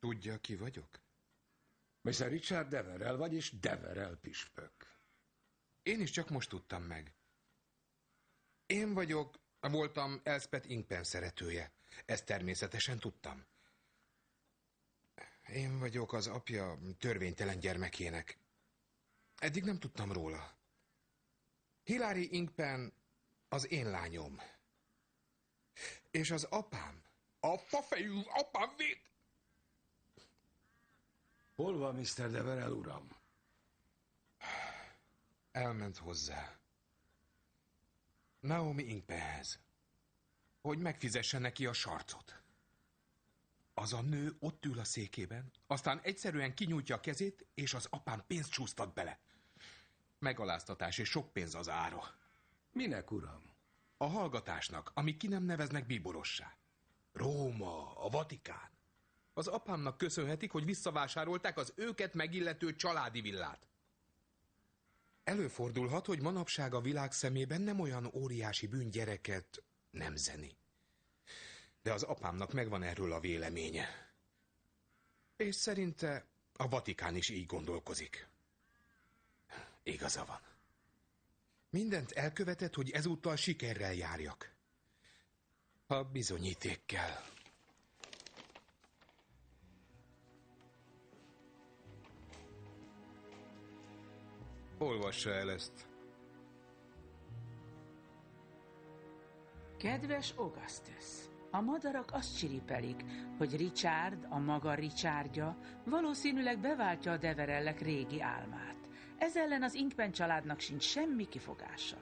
Tudja, ki vagyok? Mr. Richard Deverell, vagyis Deverell püspök. Én is csak most tudtam meg. Én voltam Elspeth Ingpen szeretője. Ezt természetesen tudtam. Én vagyok az apja törvénytelen gyermekének. Eddig nem tudtam róla. Hillary Ingpen az én lányom. És az apám, a fafejű apám véd! Hol van Mr. Deverell, uram? Elment hozzá. Naomi Ingpenhez, hogy megfizesse neki a sarcot. Az a nő ott ül a székében, aztán egyszerűen kinyújtja a kezét, és az apám pénzt csúsztat bele. Megaláztatás és sok pénz az ára. Minek, uram? A hallgatásnak, amíg ki nem neveznek bíborossá. Róma, a Vatikán. Az apámnak köszönhetik, hogy visszavásárolták az őket megillető családi villát. Előfordulhat, hogy manapság a világ szemében nem olyan óriási bűn gyereket nemzeni. De az apámnak megvan erről a véleménye. És szerinte a Vatikán is így gondolkozik. Igaza van. Mindent elkövetett, hogy ezúttal sikerrel járjak. A bizonyíték kell. Olvassa el ezt. Kedves Augustus, a madarak azt csiripelik, hogy Richard, a maga Richardja valószínűleg beváltja a Deverellek régi álmát. Ez ellen az Ingpen családnak sincs semmi kifogása.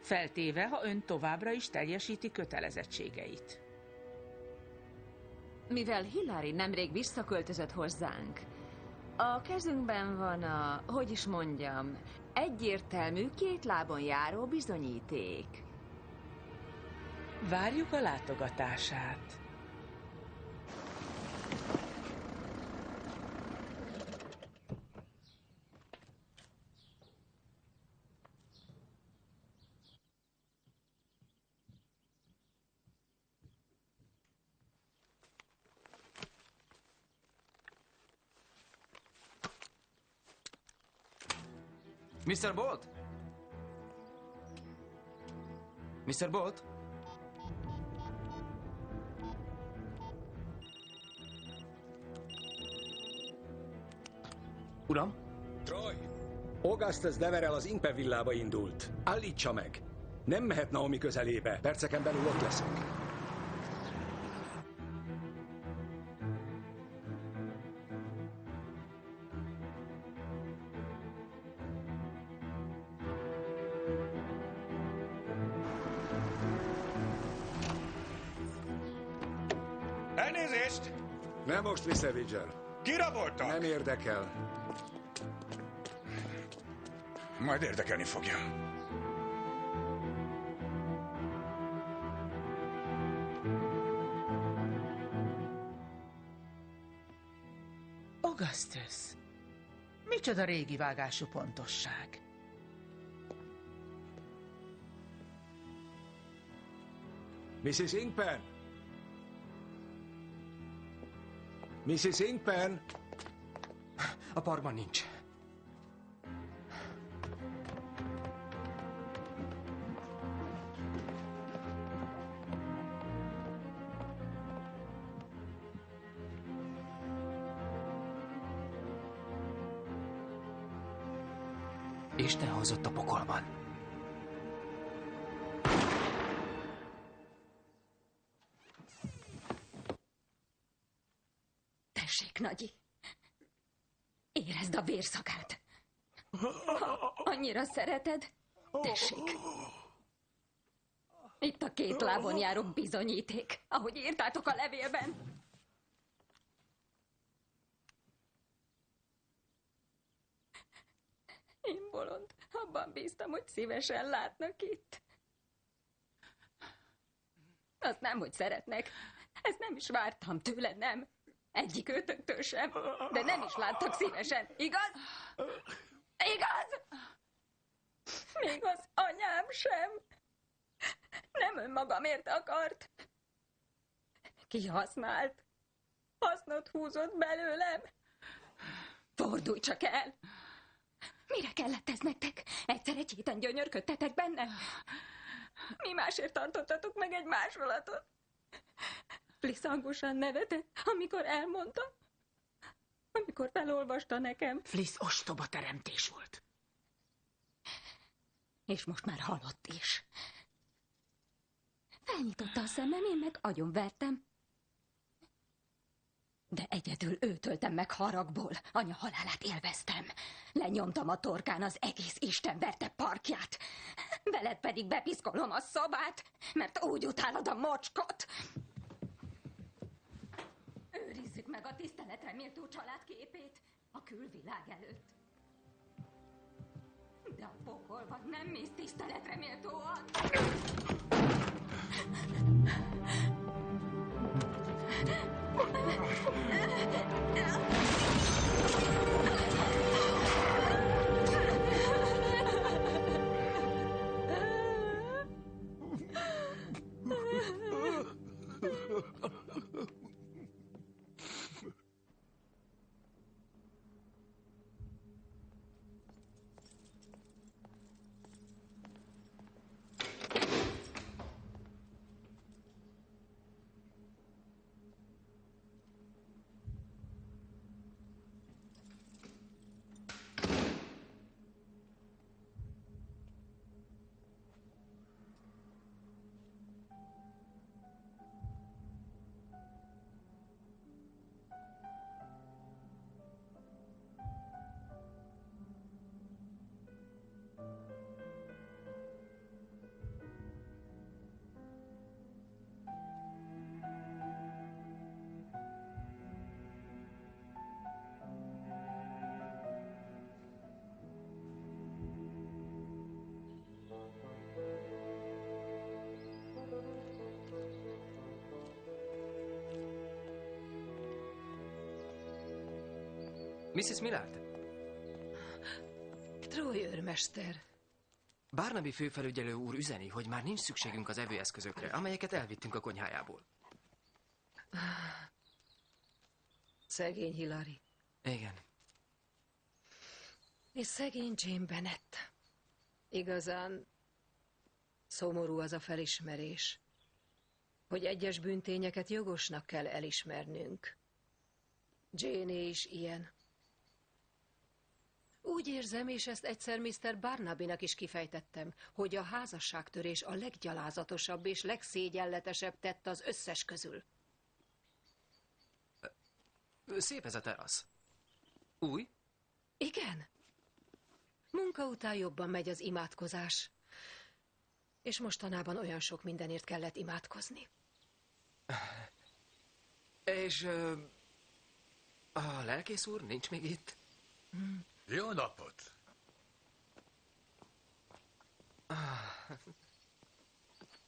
Feltéve, ha ön továbbra is teljesíti kötelezettségeit. Mivel Hillary nemrég visszaköltözött hozzánk, a kezünkben van a, hogy is mondjam, egyértelmű, két lábon járó bizonyíték. Várjuk a látogatását. Mr. Bolt? Mr. Bolt? Uram? Troy! Augustus Deverell az Ingpen villába indult. Állítsa meg! Nem mehet Naomi közelébe. Perceken belül ott leszek. Elnézést! Nem most, Mr. Widger. Kiraboltak! Nem érdekel. Majd érdekelni fogja. Augustus, micsoda régi vágású pontosság. Mrs. Ingpen! Mrs. Ingpen! A parkban nincs. Isten hozott a pokolban. Tessék, Nagyi. Érezd a vérszagát. Ha annyira szereted, tessék. Itt a 2 lábon járó bizonyíték, ahogy írtátok a levélben. Én bolond, abban bíztam, hogy szívesen látnak itt. Azt nem, hogy szeretnek. Ezt nem is vártam tőle, nem. Egyik őtöktől sem. De nem is láttak szívesen, igaz? Igaz? Még az anyám sem. Nem önmagamért akart. Kihasznált. Hasznot húzott belőlem. Fordulj csak el! Mire kellett ez nektek? Egyszer egy héten gyönyörködtetek benne? Mi másért tartottatok meg egy másolatot? Fliss hangosan nevetett, amikor elmondta. Amikor felolvasta nekem. Fliss ostoba teremtés volt. És most már halott is. Felnyitotta a szemem, én meg agyonvertem. De egyedül őt öltem meg haragból. Anya halálát élveztem. Lenyomtam a torkán az egész istenverte parkját. Veled pedig bepiszkolom a szobát, mert úgy utálod a mocskot. Őrizzük meg a tiszteletre méltó családképét a külvilág előtt. De a pokolban nem mész tiszteletre méltóan. Mrs. Millard? Troy őrmester. Barnaby főfelügyelő úr üzeni, hogy már nincs szükségünk az evőeszközökre, amelyeket elvittünk a konyhájából. Szegény Hilary. Igen. És szegény Jane Bennett. Igazán szomorú az a felismerés, hogy egyes bűntényeket jogosnak kell elismernünk. Jane is ilyen. Úgy érzem, és ezt egyszer Mr. Barnabynak is kifejtettem, hogy a házasságtörés a leggyalázatosabb és legszégyenletesebb tett az összes közül. Szép ez a terasz. Új? Igen. Munka után jobban megy az imádkozás. És mostanában olyan sok mindenért kellett imádkozni. És a lelkész úr nincs még itt? Jó napot!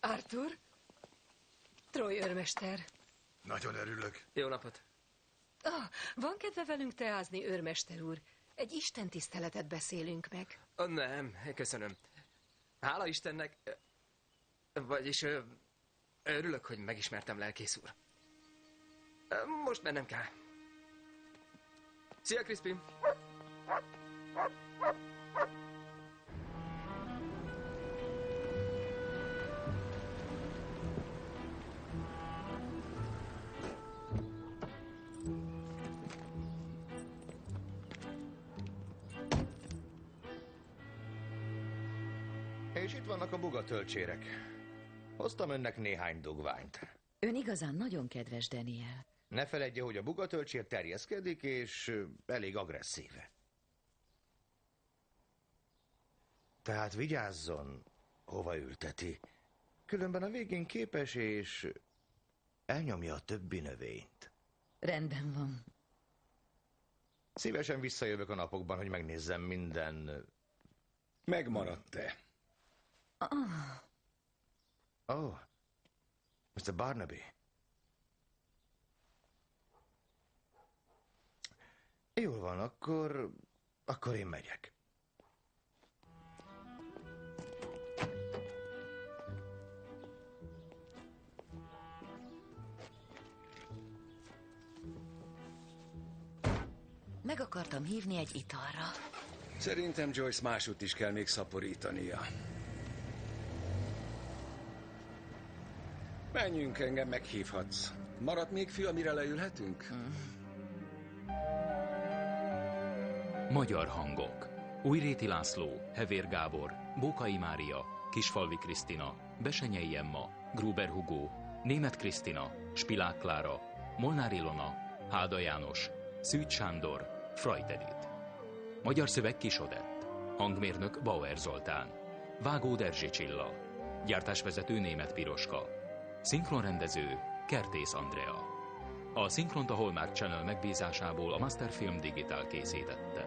Arthur? Troy őrmester. Nagyon örülök. Jó napot. Van kedve velünk teázni, őrmester úr? Egy istentiszteletet beszélünk meg. Nem, köszönöm. Hála Istennek, vagyis Örülök, hogy megismertem, lelkész úr. Most mennem kell. Szia, Crispin! És itt vannak a bugatölcsérek. Hoztam önnek néhány dugványt. Ön igazán nagyon kedves, Daniel. Ne feledje, hogy a bugatölcsér terjeszkedik, és elég agresszíve. Tehát vigyázzon, hova ülteti. Különben a végén képes, és elnyomja a többi növényt. Rendben van. Szívesen visszajövök a napokban, hogy megnézzem minden... Megmaradt-e? Oh, Mr. Barnaby. Jól van, akkor én megyek. Meg akartam hívni egy italra. Szerintem Joyce másutt is kell még szaporítania. Menjünk, engem meghívhatsz. Maradt még fű, amire leülhetünk? Magyar hangok. Újréti László, Hevér Gábor, Bókai Mária, Kisfalvi Krisztina, Besenyei Emma, Gruber Hugo, Németh Krisztina, Spilák Klára, Molnár Ilona, Háda János, Szűcs Sándor, Frajt Edith. Magyar szöveg Kis Odett. Hangmérnök Bauer Zoltán. Vágó Derzsi Csilla. Gyártásvezető Németh Piroska. Szinkronrendező Kertész Andrea. A szinkront a Hallmark Channel megbízásából a Masterfilm Digital készítette.